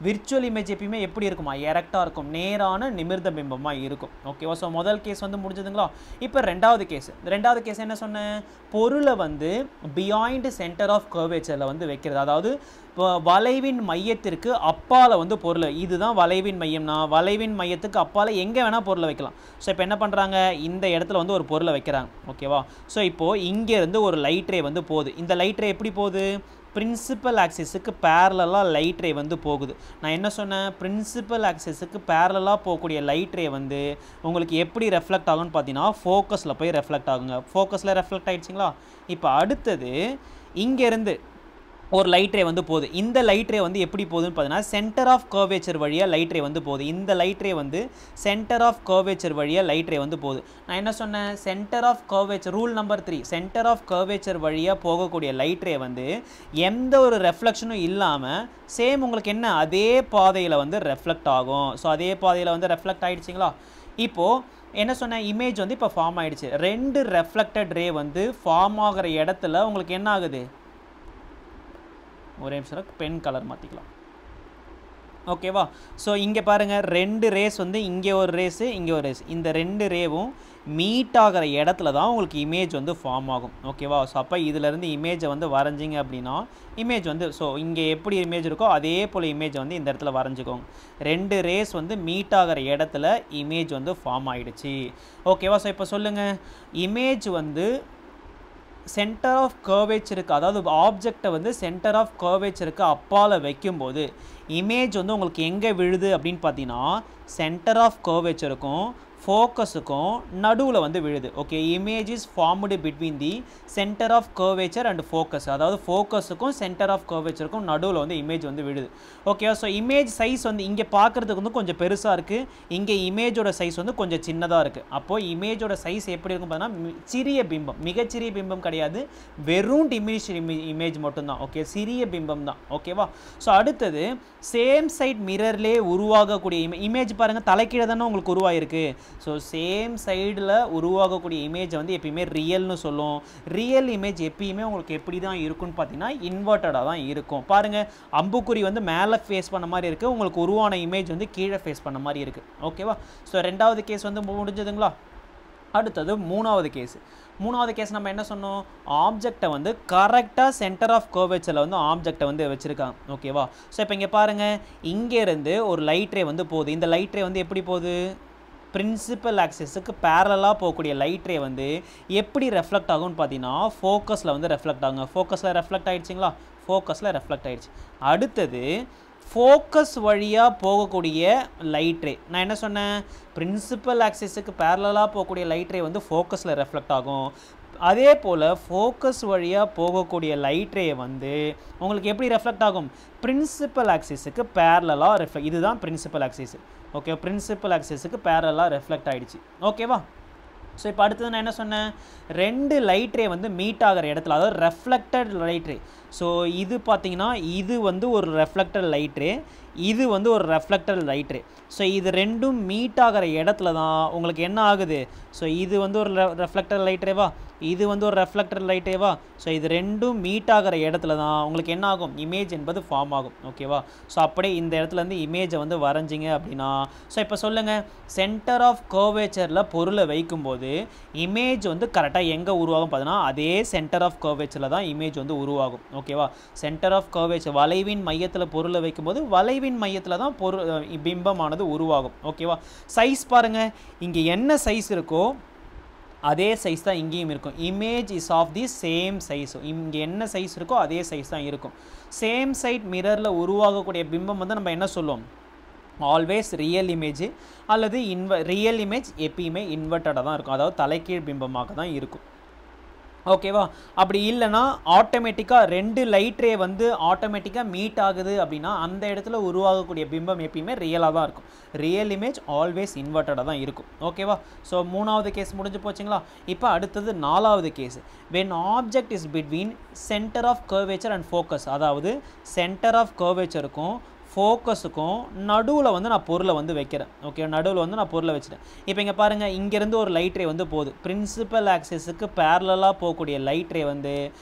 விர்ச்சுவல் இமேஜ் எப்பயுமே எப்படி இருக்குமா, எரெக்டாக இருக்கும், நேரான நிமிர்ந்த பிம்பமாக இருக்கும். ஓகேவா? ஸோ முதல் கேஸ் வந்து முடிஞ்சதுங்களா? இப்போ ரெண்டாவது கேஸ் என்ன சொன்னேன், பொருளை வந்து பியாண்ட் சென்டர் ஆஃப் கர்வேச்சரில் வந்து வைக்கிறது, அதாவது வளைவின் மையத்திற்கு அப்பால் வந்து பொருள், இதுதான் வளைவின் மையம்னா வளைவின் மையத்துக்கு அப்பால் எங்கே வேணால் பொருளை வைக்கலாம். ஸோ இப்போ என்ன பண்ணுறாங்க, இந்த இடத்துல வந்து ஒரு பொருளை வைக்கிறாங்க. ஓகேவா? ஸோ இப்போது இங்கேருந்து ஒரு லைட் ரே வந்து போகுது. இந்த லைட் ரே எப்படி போகுது, பிரின்சிபல் ஆக்சிஸுக்கு பேரலாக லைட் ரே வந்து போகுது. நான் என்ன சொன்னேன், பிரின்சிபல் ஆக்சிஸுக்கு பேரலாக போகக்கூடிய லைட் ரே வந்து உங்களுக்கு எப்படி ரெஃப்ளெக்ட் ஆகும்னு பார்த்தீங்கன்னா ஃபோக்கஸில் போய் ரெஃப்ளெக்ட் ஆகுங்க. ஃபோக்கஸில் ரெஃப்ளெக்ட் ஆகிடுச்சிங்களா? இப்போ அடுத்தது இங்கேருந்து ஒரு லைட் ரே வந்து போகுது. இந்த லைட் ரே வந்து எப்படி போகுதுன்னு பார்த்தீங்கன்னா சென்டர் ஆஃப் கர்வேச்சர் வழியாக லைட் ரே வந்து போகுது. இந்த லைட் ரே வந்து சென்டர் ஆஃப் கர்வேச்சர் வழியாக லைட் ரே வந்து போகுது. நான் என்ன சொன்னேன், centre of curvature rule number 3, centre of curvature வழியாக போகக்கூடிய லைட் ரே வந்து எந்த ஒரு ரெஃப்ளெக்ஷனும் இல்லாமல் சேம் உங்களுக்கு என்ன அதே பாதையில் வந்து ரெஃப்ளெக்ட் ஆகும். ஸோ அதே பாதையில் வந்து ரெஃப்ளெக்ட் ஆகிடுச்சிங்களா? இப்போது என்ன சொன்ன, இமேஜ் வந்து இப்போ ஃபார்ம் ஆகிடுச்சு. 2 ரெஃப்ளெக்டட் ரே வந்து ஃபார்ம் ஆகிற இடத்துல உங்களுக்கு என்ன ஆகுது, ஒரே நிமிஷம் பென் கலர் மாற்றிக்கலாம். ஓகேவா? ஸோ இங்கே பாருங்கள் 2 ரேஸ் வந்து இங்கே ஒரு ரேஸு இங்கே ஒரு ரேஸ், இந்த 2 ரேவும் மீட் ஆகிற இடத்துல தான் உங்களுக்கு இமேஜ் வந்து ஃபார்ம் ஆகும். ஓகேவா? ஸோ அப்போ இதிலேருந்து இமேஜை வந்து வரைஞ்சிங்க அப்படின்னா இமேஜ் வந்து ஸோ இங்கே எப்படி இமேஜ் இருக்கோ அதே போல் இமேஜை வந்து இந்த இடத்துல வரைஞ்சிக்கோங்க. 2 ரேஸ் வந்து மீட் ஆகிற இடத்துல இமேஜ் வந்து ஃபார்ம் ஆகிடுச்சு. ஓகேவா? ஸோ இப்போ சொல்லுங்கள், இமேஜ் வந்து சென்டர் ஆஃப் கர்வேச்சருக்கு, அதாவது ஆப்ஜெக்டை வந்து சென்டர் ஆஃப் கர்வேச்சருக்கு அப்பால் வைக்கும்போது இமேஜ் வந்து உங்களுக்கு எங்கே விழுது அப்படின்னு பார்த்தீங்கன்னா சென்டர் ஆஃப் கர்வேச்சருக்கும் ஃபோக்கஸுக்கும் நடுவில் வந்து விழுது. Okay, image is formed between the centre of curvature and focus, அதாவது ஃபோக்கஸுக்கும் சென்டர் ஆஃப் கர்வேச்சருக்கும் நடுவில் வந்து இமேஜ் வந்து விழுது. ஓகே, ஸோ இமேஜ் சைஸ் வந்து இங்கே பார்க்குறதுக்கு வந்து கொஞ்சம் பெருசாக இருக்குது, இங்கே இமேஜோட சைஸ் வந்து கொஞ்சம் சின்னதாக இருக்குது. அப்போது இமேஜோட சைஸ் எப்படி இருக்கும் பார்த்தீங்கன்னா சிறிய பிம்பம், மிகச்சிறிய பிம்பம் கிடையாது, வெறும் டிமினிஷ் இமேஜ் மட்டும்தான். ஓகே, சிறிய பிம்பம் தான். ஓகேவா? ஸோ அடுத்தது சேம் சைட் மிரர்லேயே உருவாகக்கூடிய இமேஜ் பாருங்கள், தலைக்கீழே தானே உங்களுக்கு உருவாயிருக்கு. ஸோ சேம் சைடில் உருவாகக்கூடிய இமேஜை வந்து எப்பயுமே ரியல்னு சொல்லும். ரியல் இமேஜ் எப்பயுமே உங்களுக்கு எப்படி தான் இருக்குன்னு பார்த்தீங்கன்னா இன்வெர்ட்டடாக தான் இருக்கும். பாருங்கள், அம்புக்குறி வந்து மேலே ஃபேஸ் பண்ண மாதிரி இருக்குது, உங்களுக்கு உருவான இமேஜ் வந்து கீழே ஃபேஸ் பண்ண மாதிரி இருக்குது. ஓகேவா? ஸோ ரெண்டாவது கேஸ் வந்து முடிஞ்சதுங்களா? அடுத்தது மூணாவது கேஸ் நம்ம என்ன சொன்னோம்? ஆப்ஜெக்டை வந்து கரெக்டாக சென்டர் ஆஃப் கர்வேச்சரில் வந்து ஆப்ஜெக்டை வந்து வச்சுருக்காங்க. ஓகேவா? ஸோ இப்போ இங்கே பாருங்கள், இங்கேருந்து ஒரு லைட் ரே வந்து போகுது. இந்த லைட் ரே வந்து எப்படி போகுது? பிரின்சிபல் ஆக்சிஸுக்கு பேரலாக போகக்கூடிய லைட் ரே வந்து எப்படி ரெஃப்ளெக்ட் ஆகும்னு பார்த்தீங்கன்னா ஃபோக்கஸில் வந்து ரெஃப்ளெக்ட் ஆகுங்க. ஃபோக்கஸில் ரெஃப்ளெக்ட் ஆகிடுச்சிங்களா? ஃபோக்கஸில் ரெஃப்ளெக்ட் ஆகிடுச்சு. அடுத்தது ஃபோக்கஸ் வழியாக போகக்கூடிய லைட் ரே, நான் என்ன சொன்னேன்? பிரின்சிபல் ஆக்சிஸுக்கு பேரலாக போகக்கூடிய லைட் ரே வந்து ஃபோக்கஸில் ரெஃப்ளெக்ட் ஆகும். அதே போல் ஃபோக்கஸ் வழியாக போகக்கூடிய லைட் ரே வந்து உங்களுக்கு எப்படி ரெஃப்ளெக்ட் ஆகும்? பிரின்சிபல் ஆக்சிஸுக்கு பேரலாக ரெஃப்ளெக்ட். இதுதான் பிரின்சிபல் ஆக்சிஸ். ஓகே, பிரின்சிபல் ஆக்சிஸுக்கு பேரலாக ரெஃப்ளெக்ட் ஆகிடுச்சு. ஓகேவா? ஸோ இப்போ அடுத்தது நான் என்ன சொன்னேன்? ரெண்டு லைட் ரே வந்து மீட் ஆகிற இடத்துல, அதாவது ரெஃப்ளெக்டட் லைட் ரே. ஸோ இது பார்த்தீங்கன்னா இது வந்து ஒரு ரெஃப்ளெக்டட் லைட் ரே, இது வந்து ஒரு ரெஃப்ளெக்டட் லைட் ரே. ஸோ இது ரெண்டும் மீட் ஆகிற இடத்துல தான் உங்களுக்கு என்ன ஆகுது? ஸோ இது வந்து ஒரு ரெஃப்ளெக்டட் லைட் ரேவா, இது வந்து ஒரு ரெஃப்ளெக்டட் லைட் ரேவா. ஸோ இது ரெண்டும் மீட் ஆகிற இடத்துல தான் உங்களுக்கு என்ன ஆகும்? இமேஜ் என்பது ஃபார்ம் ஆகும். ஓகேவா? ஸோ அப்படியே இந்த இடத்துலேருந்து இமேஜை வந்து வரைஞ்சிங்க அப்படின்னா, ஸோ இப்போ சொல்லுங்கள், சென்டர் ஆஃப் கர்வேச்சரில் பொருளை வைக்கும்போது இமேஜ் வந்து கரெக்டாக எங்கே உருவாகும் பார்த்தீங்கன்னா அதே சென்டர் ஆஃப் கர்வேச்சரில் தான் இமேஜ் வந்து உருவாகும். ஓகேவா? சென்டர் ஆஃப் கர்வேச்சர், வளைவின் மையத்தில் பொருளை வைக்கும்போது வளைவின் மையத்தில் தான் பிம்பமானது உருவாகும். ஓகேவா? சைஸ் பாருங்கள், இங்கே என்ன சைஸ் இருக்கோ அதே சைஸ் தான் இங்கேயும் இருக்கும். Image is of the same size. இங்கே என்ன சைஸ் இருக்கோ அதே சைஸ் தான் இருக்கும். சேம் சைட் மிரரில் உருவாகக்கூடிய பிம்பம் வந்து நம்ம என்ன சொல்லுவோம்? ஆல்வேஸ் ரியல் இமேஜ் அல்லது ரியல் இமேஜ் எப்பயுமே இன்வெர்ட்டடாக தான் இருக்கும், அதாவது தலைகீழ் பிம்பமாக தான் இருக்கும். ஓகேவா? அப்படி இல்லைனா ஆட்டோமேட்டிக்காக ரெண்டு லைட் ரே வந்து ஆட்டோமேட்டிக்காக மீட் ஆகுது அப்படின்னா அந்த இடத்துல உருவாகக்கூடிய பிம்பம் எப்பயுமே ரியலாக தான் இருக்கும். ரியல் இமேஜ் ஆல்வேஸ் இன்வெர்ட்டடாக தான் இருக்கும். ஓகேவா? ஸோ மூணாவது கேஸ் முடிஞ்சு போச்சுங்களா? இப்போ அடுத்தது நாலாவது case. when object is between center of curvature and focus, அதாவது சென்டர் ஆஃப் கர்வேச்சருக்கும் ஃபோக்கஸுக்கும் நடுவில் வந்து நான் பொருளை வந்து வைக்கிறேன். ஓகே, நடுவில் வந்து நான் பொருளை வச்சுட்டேன். இப்போ இங்கே பாருங்கள், இங்கேருந்து ஒரு லைட் ரே வந்து போகுது. பிரின்சிபல் ஆக்சிஸுக்கு பேரலாக போகக்கூடிய லைட் ரே வந்து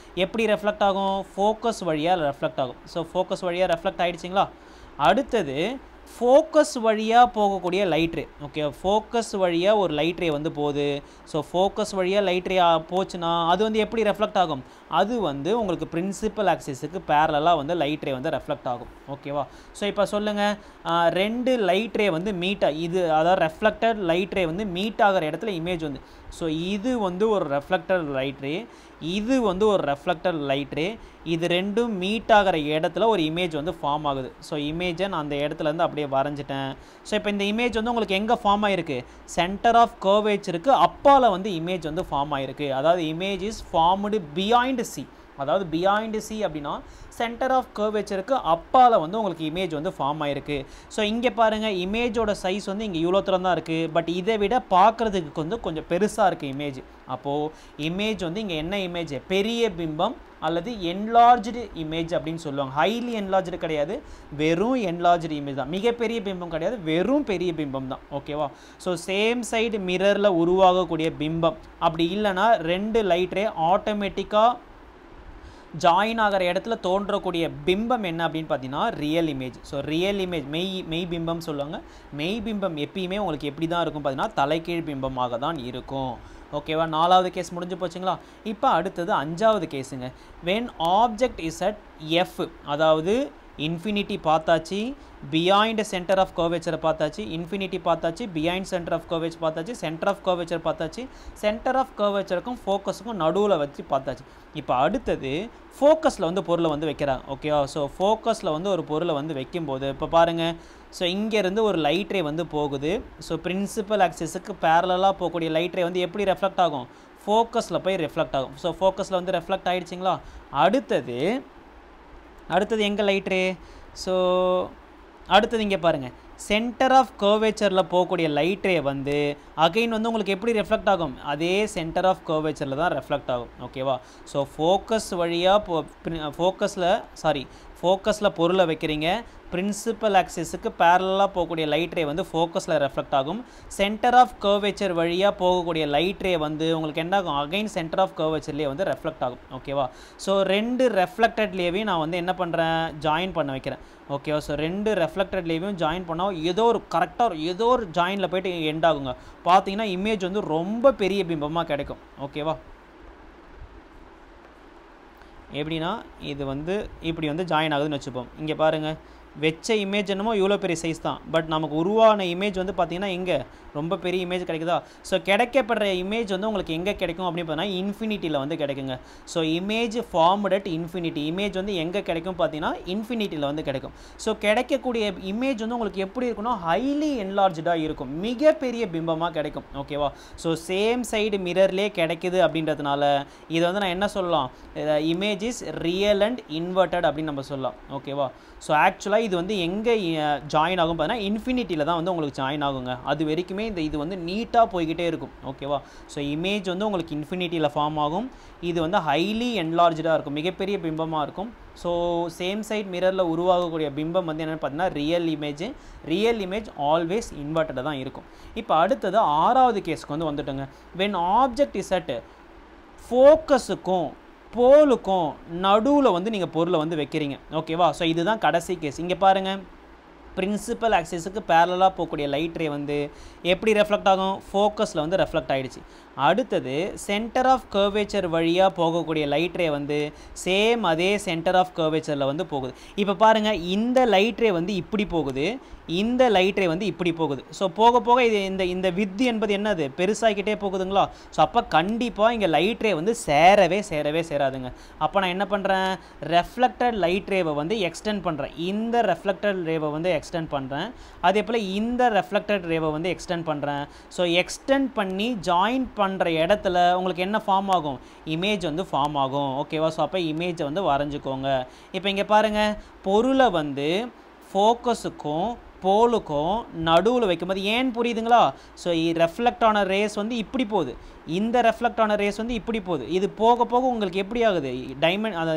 எப்படி ரெஃப்ளெக்ட் ஆகும்? ஃபோக்கஸ் வழியாக ரெஃப்ளெக்ட் ஆகும். ஸோ ஃபோக்கஸ் வழியாக ரெஃப்ளெக்ட் ஆகிடுச்சிங்களா? அடுத்தது ஃபோக்கஸ் வழியாக போகக்கூடிய லைட் ரே. ஓகே, ஃபோக்கஸ் வழியாக ஒரு லைட் ரே வந்து போகுது. ஸோ ஃபோக்கஸ் வழியாக லைட் ரே போச்சுன்னா அது வந்து எப்படி ரெஃப்ளெக்ட் ஆகும்? அது வந்து உங்களுக்கு பிரின்சிபல் ஆக்சிஸுக்கு பேரலாக வந்து லைட் ரே வந்து ரெஃப்ளெக்ட் ஆகும். ஓகேவா? ஸோ இப்போ சொல்லுங்கள், ரெண்டு லைட் ரே வந்து இது அதாவது ரெஃப்ளெக்டட் லைட் ரே வந்து மீட் ஆகிற இடத்துல இமேஜ் வந்து, ஸோ இது வந்து ஒரு ரெஃப்ளெக்டட் லைட் ரே, இது வந்து ஒரு ரெஃப்ளெக்டட் லைட் ரே, இது ரெண்டும் மீட் ஆகிற இடத்துல ஒரு இமேஜ் வந்து ஃபார்ம் ஆகுது. ஸோ இமேஜை நான் அந்த இடத்துலேருந்து அப்படியே வரைஞ்சிட்டேன். ஸோ இப்போ இந்த இமேஜ் வந்து உங்களுக்கு எங்கே ஃபார்ம் ஆகிருக்கு? சென்டர் ஆஃப் கர்வேச்சருக்கு அப்பால் வந்து இமேஜ் வந்து ஃபார்ம் ஆகிருக்கு. அதாவது image is formed beyond C, அதாவது பியாண்ட் சி அப்படின்னா சென்டர் ஆஃப் கர்வேச்சருக்கு அப்பால் வந்து உங்களுக்கு இமேஜ் வந்து ஃபார்ம் ஆகிருக்கு. ஸோ இங்கே பாருங்கள், இமேஜோட சைஸ் வந்து இங்கே இவ்வளோ தூரம் தான் இருக்குது, பட் இதை விட பார்க்குறதுக்கு வந்து கொஞ்சம் பெருசாக இருக்குது இமேஜ். அப்போது இமேஜ் வந்து இங்கே என்ன இமேஜ்? பெரிய பிம்பம் அல்லது என்லார்ஜ்டு இமேஜ் அப்படின்னு சொல்லுவாங்க. ஹைலி என்லார்ஜ்டு கிடையாது, வெறும் என்லார்ஜ்டு இமேஜ் தான். மிகப்பெரிய பிம்பம் கிடையாது, வெறும் பெரிய பிம்பம் தான். ஓகேவா? ஸோ சேம் சைடு மிரரில் உருவாகக்கூடிய பிம்பம், அப்படி இல்லைனா ரெண்டு லைட் ரே ஆட்டோமேட்டிக்காக ஜாயின் ஆகிற இடத்துல தோன்றக்கூடிய பிம்பம் என்ன அப்படின்னு பார்த்தீங்கன்னா real image. So real image மெய் பிம்பம் சொல்லுவாங்க. மெய் பிம்பம் எப்பயுமே உங்களுக்கு எப்படி தான் இருக்கும் பார்த்தீங்கன்னா தலைகீழ் பிம்பமாக தான் இருக்கும். ஓகேவா? நாலாவது கேஸ் முடிஞ்சு போச்சுங்களா? இப்போ அடுத்தது அஞ்சாவது கேஸுங்க. when object is at F, அதாவது இன்ஃபினிட்டி பார்த்தாச்சு, பியாண்ட் சென்டர் ஆஃப் கர்வேச்சரை பார்த்தாச்சு, இன்ஃபினிட்டி பார்த்தாச்சு, பியாண்ட் சென்டர் ஆஃப் கர்வேச்சர் பார்த்தாச்சு, சென்டர் ஆஃப் கர்வேச்சர் பார்த்தாச்சு, சென்டர் ஆஃப் கர்வேச்சருக்கும் ஃபோக்கஸுக்கும் நடுவில் வச்சு பார்த்தாச்சு. இப்போ அடுத்தது ஃபோக்கஸில் வந்து பொருளை வந்து வைக்கிறாங்க. ஓகேவா? ஸோ ஃபோக்கஸில் வந்து ஒரு பொருளை வந்து வைக்கும்போது இப்போ பாருங்கள், ஸோ இங்கேருந்து ஒரு லைட் ரே வந்து போகுது. ஸோ பிரின்சிபல் ஆக்சிஸுக்கு பேரலாக போகக்கூடிய லைட் ரே வந்து எப்படி ரெஃப்ளெக்ட் ஆகும்? ஃபோக்கஸில் போய் ரெஃப்ளெக்ட் ஆகும். ஸோ ஃபோக்கஸில் வந்து ரெஃப்ளெக்ட் ஆகிடுச்சிங்களா? அடுத்தது எங்கே லைட் ரே? ஸோ அடுத்தது இங்கே பாருங்கள், சென்டர் ஆஃப் கர்வேச்சரில் போகக்கூடிய லைட் ரே வந்து அகைன் வந்து உங்களுக்கு எப்படி ரெஃப்ளெக்ட் ஆகும்? அதே சென்டர் ஆஃப் கர்வேச்சரில் தான் ரெஃப்ளெக்ட் ஆகும். ஓகேவா? ஸோ ஃபோக்கஸ் வழியாக ஃபோக்கஸில் பொருளை வைக்கிறீங்க. பிரின்சிபல் ஆக்சிஸுக்கு பேரலாக போகக்கூடிய லைட் ரே வந்து ஃபோக்கஸில் ரெஃப்ளெக்ட் ஆகும். சென்டர் ஆஃப் கர்வேச்சர் வழியாக போகக்கூடிய லைட் ரே வந்து உங்களுக்கு என்ன ஆகும்? அகைன் சென்டர் ஆஃப் கர்வேச்சர்லேயே வந்து ரெஃப்ளெக்ட் ஆகும். ஓகேவா? ஸோ 2 ரெஃப்ளெக்டட்லேயே நான் வந்து என்ன பண்ணுறேன்? ஜாயின் பண்ண வைக்கிறேன். ஓகேவா? ஸோ 2 ரெஃப்ளெக்டட்லேயும் ஜாயின் பண்ணால் ஏதோ ஒரு கரெக்டாக ஏதோ ஒரு ஜாயினில் போய்ட்டு எண்ட் ஆகுங்க. பார்த்தீங்கன்னா இமேஜ் வந்து ரொம்ப பெரிய பிம்பமாக கிடைக்கும். ஓகேவா? எப்படின்னா இது வந்து இப்படி வந்து ஜாயின் ஆகுதுன்னு வச்சுப்போம். இங்கே பாருங்கள், வெச்ச இமேஜ் என்னமோ இவ்வளோ பெரிய சைஸ் தான், பட் நமக்கு உருவான இமேஜ் வந்து பார்த்திங்கன்னா இங்கே ரொம்ப பெரிய இமேஜ் கிடைக்குதா? ஸோ கிடைக்கப்படுற இமேஜ் வந்து உங்களுக்கு எங்கே கிடைக்கும் அப்படின்னு பார்த்தீங்கன்னா இன்ஃபினிட்டியில் வந்து கிடைக்குங்க. So image formed at infinity, image வந்து எங்கே கிடைக்கும் பார்த்தீங்கன்னா இன்ஃபினிட்டியில் வந்து கிடைக்கும். ஸோ கிடைக்கக்கூடிய இமேஜ் வந்து உங்களுக்கு எப்படி இருக்குன்னா ஹைலி என்லார்ஜாக இருக்கும், மிகப்பெரிய பிம்பமாக கிடைக்கும். ஓகேவா? ஸோ சேம் சைடு மிரர்லேயே கிடைக்குது அப்படின்றதுனால இதை வந்து நான் என்ன சொல்லலாம்? Image is real and inverted அப்படின்னு நம்ம சொல்லலாம். ஓகேவா? ஸோ ஆக்சுவலாக இது வந்து எங்கே ஜாயின் ஆகும் பார்த்தீங்கன்னா இன்ஃபினிட்டியில் தான் வந்து உங்களுக்கு ஜாயின் ஆகுங்க. அது வரைக்குமே இது வந்து நீட்டாக போய்கிட்டே இருக்கும். ஓகேவா? ஸோ இமேஜ் வந்து உங்களுக்கு இன்ஃபினிட்டியில் ஃபார்ம் ஆகும். இது வந்து ஹைலி என்லார்ஜாக இருக்கும், மிகப்பெரிய பிம்பமாக இருக்கும். ஸோ சேம் சைட் மிரரில் உருவாகக்கூடிய பிம்பம் வந்து என்னென்னு பார்த்தீங்கன்னா ரியல் இமேஜ் ஆல்வேஸ் இன்வெர்ட்டடாக தான் இருக்கும். இப்போ அடுத்தது 6வது கேஸ்க்கு வந்து வந்துட்டோங்க. வென் ஆப்ஜெக்ட் இஸ் அட் ஃபோக்கஸுக்கும் போலுக்கும் நடுவில் வந்து நீங்கள் பொருளை வந்து வைக்கிறீங்க. ஓகேவா? ஸோ இதுதான் கடைசி கேஸ். இங்கே பாருங்கள், பிரின்சிபல் ஆக்சிஸுக்கு பேரலாக போகக்கூடிய லைட் ரே வந்து எப்படி ரெஃப்ளெக்ட் ஆகும்? ஃபோக்கஸில் வந்து ரெஃப்ளெக்ட் ஆகிடுச்சு. அடுத்தது சென்டர் ஆஃப் கர்வேச்சர் வழியாக போகக்கூடிய லைட் ரே வந்து சேம் அதே சென்டர் ஆஃப் கர்வேச்சரில் வந்து போகுது. இப்போ பாருங்கள், இந்த லைட் ரே வந்து இப்படி போகுது, இந்த லைட் ரே வந்து இப்படி போகுது. ஸோ போக போக இது இந்த வித் என்பது என்னது? பெருசாகிக்கிட்டே போகுதுங்களா? ஸோ அப்போ கண்டிப்பாக இங்கே லைட் ரே வந்து சேரவே சேராதுங்க. அப்போ நான் என்ன பண்ணுறேன்? ரெஃப்ளெக்டட் லைட் ரேவை வந்து எக்ஸ்டெண்ட் பண்ணுறேன். இந்த ரெஃப்ளெக்டட் ரேவை வந்து எக்ஸ்டெண்ட் பண்ணுறேன். அதே போல் இந்த ரெஃப்ளெக்டட் ரேவை வந்து எக்ஸ்டெண்ட் பண்ணுறேன். ஸோ எக்ஸ்டெண்ட் பண்ணி ஜாயின் பண்ணுற இடத்துல உங்களுக்கு என்ன ஃபார்ம் ஆகும்? இமேஜ் வந்து ஃபார்ம் ஆகும். ஓகேவா? ஸோ அப்போ இமேஜை வந்து வரைஞ்சிக்கோங்க. இப்போ இங்கே பாருங்கள், பொருளை வந்து ஃபோக்கஸுக்கும் போலுக்கும் நடுவில் வைக்கும்போது ஏன் புரியுதுங்களா? ஸோ ரெஃப்ளெக்ட் ஆன ரேஸ் வந்து இப்படி போகுது, இந்த ரெஃப்ளெக்ட் ஆன ரேஸ் வந்து இப்படி போகுது. இது போக போக உங்களுக்கு எப்படி ஆகுது?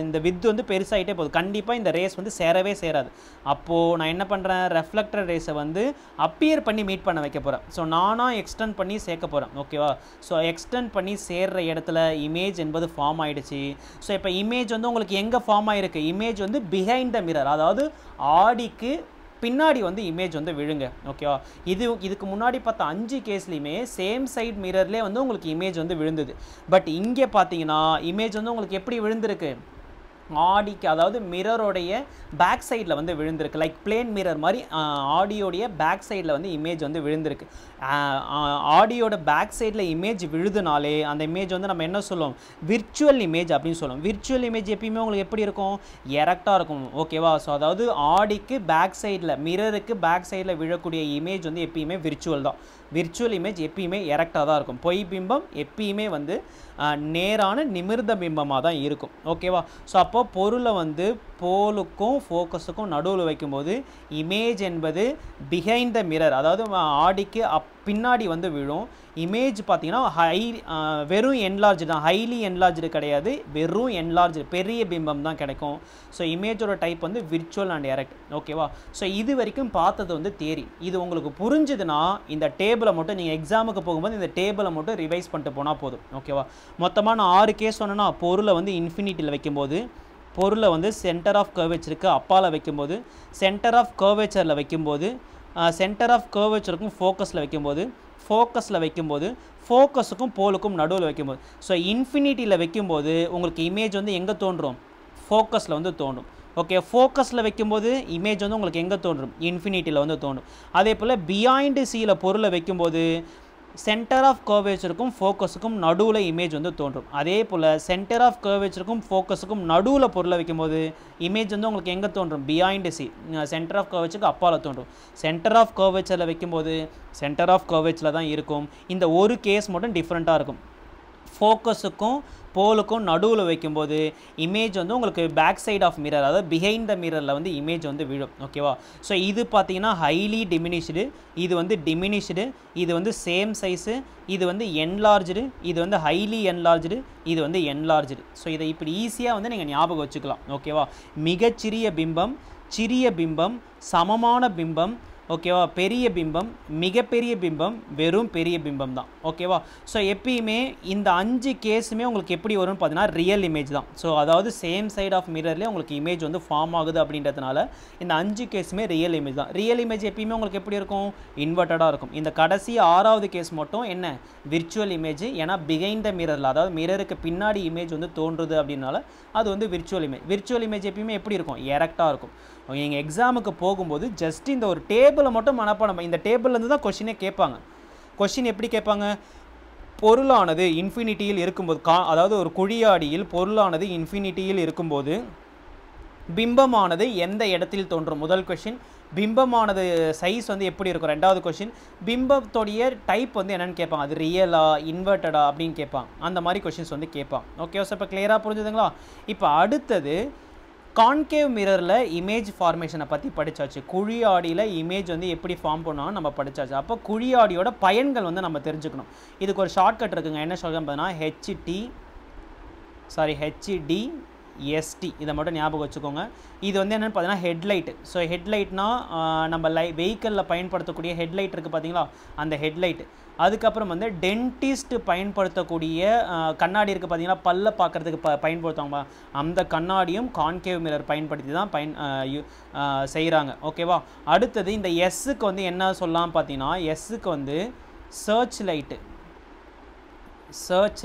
இந்த வித் வந்து பெருசாகிட்டே போகுது. கண்டிப்பாக இந்த ரேஸ் வந்து சேரவே சேராது. அப்போது நான் என்ன பண்ணுறேன்? ரெஃப்ளெக்டட் ரேஸை வந்து அப்பியர் பண்ணி மீட் பண்ண வைக்க போகிறேன். ஸோ நானாக எக்ஸ்டெண்ட் பண்ணி சேர்க்க போகிறேன். ஓகேவா? ஸோ எக்ஸ்டெண்ட் பண்ணி சேர்கிற இடத்துல இமேஜ் என்பது ஃபார்ம் ஆகிடுச்சு. ஸோ இப்போ இமேஜ் வந்து உங்களுக்கு எங்கே ஃபார்ம் ஆகிருக்கு? இமேஜ் வந்து பிஹைண்ட் த மிரர், அதாவது ஆடிக்கு பின்னாடி வந்து இமேஜ் வந்து விழுங்க. ஓகேவா? இதுக்கு முன்னாடி பார்த்த 5 கேஸ்லையுமே சேம் சைட் மிரர்லேயே வந்து உங்களுக்கு இமேஜ் வந்து விழுந்தது. பட் இங்கே பார்த்தீங்கன்னா இமேஜ் வந்து உங்களுக்கு எப்படி விழுந்திருக்கு? ஆடிக்கு, அதாவது மிரரோடைய பேக் சைடில் வந்து விழுந்திருக்கு. லைக் பிளேன் மிரர் மாதிரி ஆடியோடைய பேக் சைடில் வந்து இமேஜ் வந்து விழுந்திருக்கு. ஆடியோட பேக் சைடில் இமேஜ் விழுதுனாலே அந்த இமேஜ் வந்து நம்ம என்ன சொல்லுவோம்? விர்ச்சுவல் இமேஜ் அப்படின்னு சொல்லுவோம். விர்ச்சுவல் இமேஜ் எப்பயுமே உங்களுக்கு எப்படி இருக்கும்? எரெக்டாக இருக்கும். ஓகேவா? ஸோ அதாவது ஆடிக்கு பேக் சைடில், மிரருக்கு பேக் சைடில் விழக்கூடிய இமேஜ் வந்து எப்பயுமே விர்ச்சுவல் தான். விர்ச்சுவல் இமேஜ் எப்பயுமே எரெக்டாக தான் இருக்கும். பொய் பிம்பம் எப்பயுமே வந்து நேரான நிமிர்ந்த பிம்பமாக தான் இருக்கும். ஓகேவா? ஸோ அப்போ பொருளை வந்து போலுக்கும் ஃபோக்கஸுக்கும் நடுவில் வைக்கும்போது இமேஜ் என்பது பிஹைண்ட் த மிரர், அதாவது ஆடிக்கு பின்னாடி வந்து விழும். இமேஜ் பார்த்தீங்கன்னா வெறும் என்லார்ஜ் தான், ஹைலி என்லார்ஜு கிடையாது, வெறும் என்லார்ஜ் பெரிய பிம்பம் தான் கிடைக்கும். ஸோ இமேஜோட டைப் வந்து விர்ச்சுவல் அண்ட் எரெக்ட். ஓகேவா? ஸோ இது வரைக்கும் பார்த்தது வந்து தியரி. இது உங்களுக்கு புரிஞ்சுதுன்னா இந்த டேபிளை மட்டும் நீங்கள் எக்ஸாமுக்கு போகும்போது இந்த டேபிளை மட்டும் ரிவைஸ் பண்ணிட்டு போனால் போதும். ஓகேவா? மொத்தமாக நான் 6 கேஸ் சொன்னேன்னா, பொருளை வந்து இன்ஃபினிட்டியில் வைக்கும்போது, பொருளை வந்து சென்டர் ஆஃப் கர்வேச்சருக்கு அப்பால் வைக்கும்போது, சென்டர் ஆஃப் கர்வேச்சரில் வைக்கும்போது, சென்டர் ஆஃப் கர்வேச்சருக்கும் ஃபோக்கஸில் வைக்கும்போது, ஃபோக்கஸுக்கும் போலுக்கும் நடுவில் வைக்கும்போது. ஸோ இன்ஃபினிட்டியில் வைக்கும்போது உங்களுக்கு இமேஜ் வந்து எங்கே தோன்றும்? ஃபோக்கஸில் வந்து தோன்றும். ஓகே, ஃபோக்கஸில் வைக்கும்போது இமேஜ் வந்து உங்களுக்கு எங்கே தோன்றும்? இன்ஃபினிட்டியில் வந்து தோன்றும். அதே போல் பிஹைண்டு சீயில் பொருளை வைக்கும்போது சென்டர் ஆஃப் கர்வேச்சருக்கும் ஃபோக்கஸுக்கும் நடுவில் இமேஜ் வந்து தோன்றும். அதே போல் சென்டர் ஆஃப் கர்வேச்சருக்கும் ஃபோக்கஸுக்கும் நடுவில் பொருளை வைக்கும்போது இமேஜ் வந்து உங்களுக்கு எங்கே தோன்றும்? பிஹைண்டு சி, சென்டர் ஆஃப் கர்வேச்சருக்கு அப்பால் தோன்றும். சென்டர் ஆஃப் கர்வேச்சரில் வைக்கும்போது சென்டர் ஆஃப் கர்வேச்சரில் தான் இருக்கும். இந்த ஒரு கேஸ் மட்டும் டிஃப்ரெண்ட்டாக இருக்கும். ஃபோக்கஸுக்கும் போலுக்கும் நடுவில் வைக்கும்போது இமேஜ் வந்து உங்களுக்கு பேக் சைட் ஆஃப் மிரர், அதாவது பிஹைண்ட் த மிரரில் வந்து இமேஜ் வந்து விழும். ஓகேவா? ஸோ இது பார்த்தீங்கன்னா ஹைலி டிமினிஷ்டு, இது வந்து டிமினிஷ்டு, இது வந்து சேம் சைஸு, இது வந்து என்லார்ஜ்டு, இது வந்து ஹைலி என்லார்ஜ்டு, இது வந்து என்லார்ஜ்டு. ஸோ இதை இப்படி ஈஸியாக வந்து நீங்கள் ஞாபகம் வச்சுக்கலாம். ஓகேவா? மிகச்சிறிய பிம்பம், சிறிய பிம்பம், சமமான பிம்பம், ஓகேவா, பெரிய பிம்பம், மிகப்பெரிய பிம்பம், வெறும் பெரிய பிம்பம் தான். ஓகேவா? ஸோ எப்பயுமே இந்த 5 கேஸுமே உங்களுக்கு எப்படி வரும்னு பார்த்தீங்கன்னா ரியல் இமேஜ் தான். ஸோ அதாவது சேம் சைட் ஆஃப் மிரர்லேயே உங்களுக்கு இமேஜ் வந்து ஃபார்ம் ஆகுது அப்படின்றதுனால இந்த 5 கேஸுமே ரியல் இமேஜ் தான். ரியல் இமேஜ் எப்பயுமே உங்களுக்கு எப்படி இருக்கும்? இன்வெர்ட்டடாக இருக்கும். இந்த கடைசி 6வது கேஸ் மட்டும் என்ன? Virtual image. ஏன்னா பிஹைண்ட் த மிரரில், அதாவது மிரருக்கு பின்னாடி இமேஜ் வந்து தோன்றுது அப்படின்னால அது வந்து விர்ச்சுவல் இமேஜ். விர்ச்சுவல் இமேஜ் எப்பயுமே எப்படி இருக்கும்? எரெக்டாக இருக்கும். நீங்கள் எக்ஸாமுக்கு போகும்போது ஜஸ்ட் இந்த ஒரு டேபிளை மட்டும் மனப்பாடம், இந்த டேபிள்லேருந்து தான் கொஷினே கேட்பாங்க. கொஷின் எப்படி கேட்பாங்க? பொருளானது இன்ஃபினிட்டியில் இருக்கும்போது, அதாவது ஒரு குழியாடியில் பொருளானது இன்ஃபினிட்டியில் இருக்கும்போது பிம்பமானது எந்த இடத்தில் தோன்றும்? முதல் கொஷின். பிம்பமானது சைஸ் வந்து எப்படி இருக்கும்? ரெண்டாவது கொஷின். பிம்பத்தோடைய டைப் வந்து என்னென்னு கேட்பாங்க. அது ரியலா இன்வெர்ட்டடா அப்படின்னு கேட்பாங்க. அந்த மாதிரி கொஷின்ஸ் வந்து கேட்பாங்க. ஓகே, ஸோ இப்போ கிளியராக புரிஞ்சுதுங்களா? இப்போ அடுத்தது கான்கேவ் மிரரில் இமேஜ் ஃபார்மேஷனை பற்றி படித்தாச்சு. குழி ஆடியில் இமேஜ் வந்து எப்படி ஃபார்ம் பண்ணாலும் நம்ம படித்தாச்சு. அப்போ குழி ஆடியோட பயன்கள் வந்து நம்ம தெரிஞ்சுக்கணும். இதுக்கு ஒரு ஷார்ட்கட் இருக்குங்க. என்ன ஷார்ட்கட் பார்த்தீங்கன்னா HDST. இதை மட்டும் ஞாபகம் வச்சுக்கோங்க. இது வந்து என்னென்னு பார்த்தீங்கன்னா ஹெட்லைட்டு. ஸோ ஹெட்லைட்னா நம்ம வெஹிக்கிளில் பயன்படுத்தக்கூடிய ஹெட்லைட் இருக்குது பார்த்தீங்களா, அந்த ஹெட்லைட்டு. அதுக்கப்புறம் வந்து டென்டிஸ்ட் பயன்படுத்தக்கூடிய கண்ணாடி இருக்குது பார்த்தீங்களா, பல்ல பார்க்குறதுக்கு பயன்படுத்துவாங்க. அந்த கண்ணாடியும் கான்கேவ் மிரர் பயன்படுத்தி தான் செய்கிறாங்க. ஓகேவா? அடுத்தது இந்த எஸ்ஸுக்கு வந்து என்ன சொல்லலாம் பார்த்தீங்கன்னா, எஸ்ஸுக்கு வந்து சர்ச்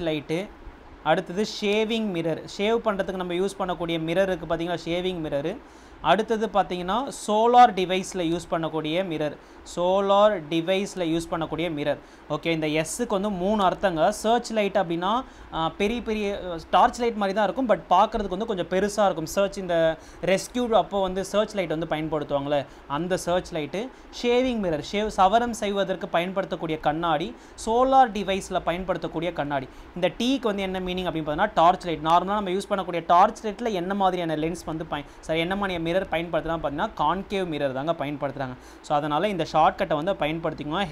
லைட்டு. அடுத்தது ஷேவிங் மிரர். ஷேவ் பண்ணுறதுக்கு நம்ம யூஸ் பண்ணக்கூடிய மிரர் இருக்குது பார்த்தீங்களா, ஷேவிங் மிரரு. அடுத்தது பார்த்தீங்கன்னா சோலார் டிவைஸில் யூஸ் பண்ணக்கூடிய மிரர். ஓகே, இந்த எஸ்ஸுக்கு வந்து 3 அர்த்தங்க. சர்ச் லைட் அப்படின்னா பெரிய பெரிய டார்ச் லைட் மாதிரி தான் இருக்கும், பட் பார்க்குறதுக்கு வந்து கொஞ்சம் பெருசாக இருக்கும். இந்த ரெஸ்கியூ அப்போ வந்து சர்ச் லைட் வந்து பயன்படுத்துவாங்களே, அந்த சர்ச் லைட்டு. ஷேவிங் மிரர், சவரம் செய்வதற்கு பயன்படுத்தக்கூடிய கண்ணாடி. சோலார் டிவைஸில் பயன்படுத்தக்கூடிய கண்ணாடி. இந்த டீக்கு வந்து என்ன மீனிங் அப்படின்னு பார்த்தீங்கன்னா டார்ச் லைட். நார்மலாக நம்ம யூஸ் பண்ணக்கூடிய டார்ச் லைட்டில் என்ன மாதிரியான லென்ஸ் வந்து என்ன மாதிரியான மிரர் பயன்படுத்துகிறாங்க பார்த்தீங்கன்னா கான்கேவ் மிரர் தாங்க பயன்படுத்துகிறாங்க. ஸோ அதனால் இந்த ஷார்ட்கட்டை வந்து பயன்படுத்திக்கோங்க.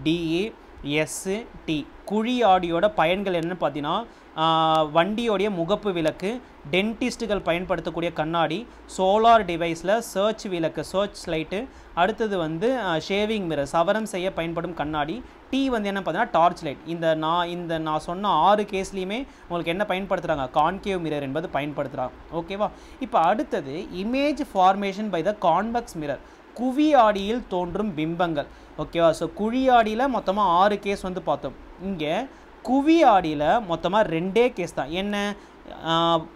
HDST. குழி ஆடியோட பயன்கள் என்னென்னு பார்த்தீங்கன்னா வண்டியோடைய முகப்பு விளக்கு, டென்டிஸ்ட்டுகள் பயன்படுத்தக்கூடிய கண்ணாடி, சோலார் டிவைஸில் சர்ச் லைட்டு. அடுத்தது வந்து ஷேவிங் மிரர், சவரம் செய்ய பயன்படும் கண்ணாடி. டீ வந்து என்ன பார்த்தீங்கன்னா டார்ச் லைட். நான் சொன்ன 6 கேஸ்லேயுமே உங்களுக்கு என்ன பயன்படுத்துகிறாங்க? கான்கேவ் மிரர் என்பது பயன்படுத்துகிறாங்க. ஓகேவா? இப்போ அடுத்தது image formation by the convex mirror. குவி ஆடியில் தோன்றும் பிம்பங்கள். ஓகேவா? ஸோ குழி ஆடியில் மொத்தமாக 6 கேஸ் வந்து பார்த்தோம். இங்கே குவி ஆடியில் மொத்தமாக 2 கேஸ் தான். என்ன?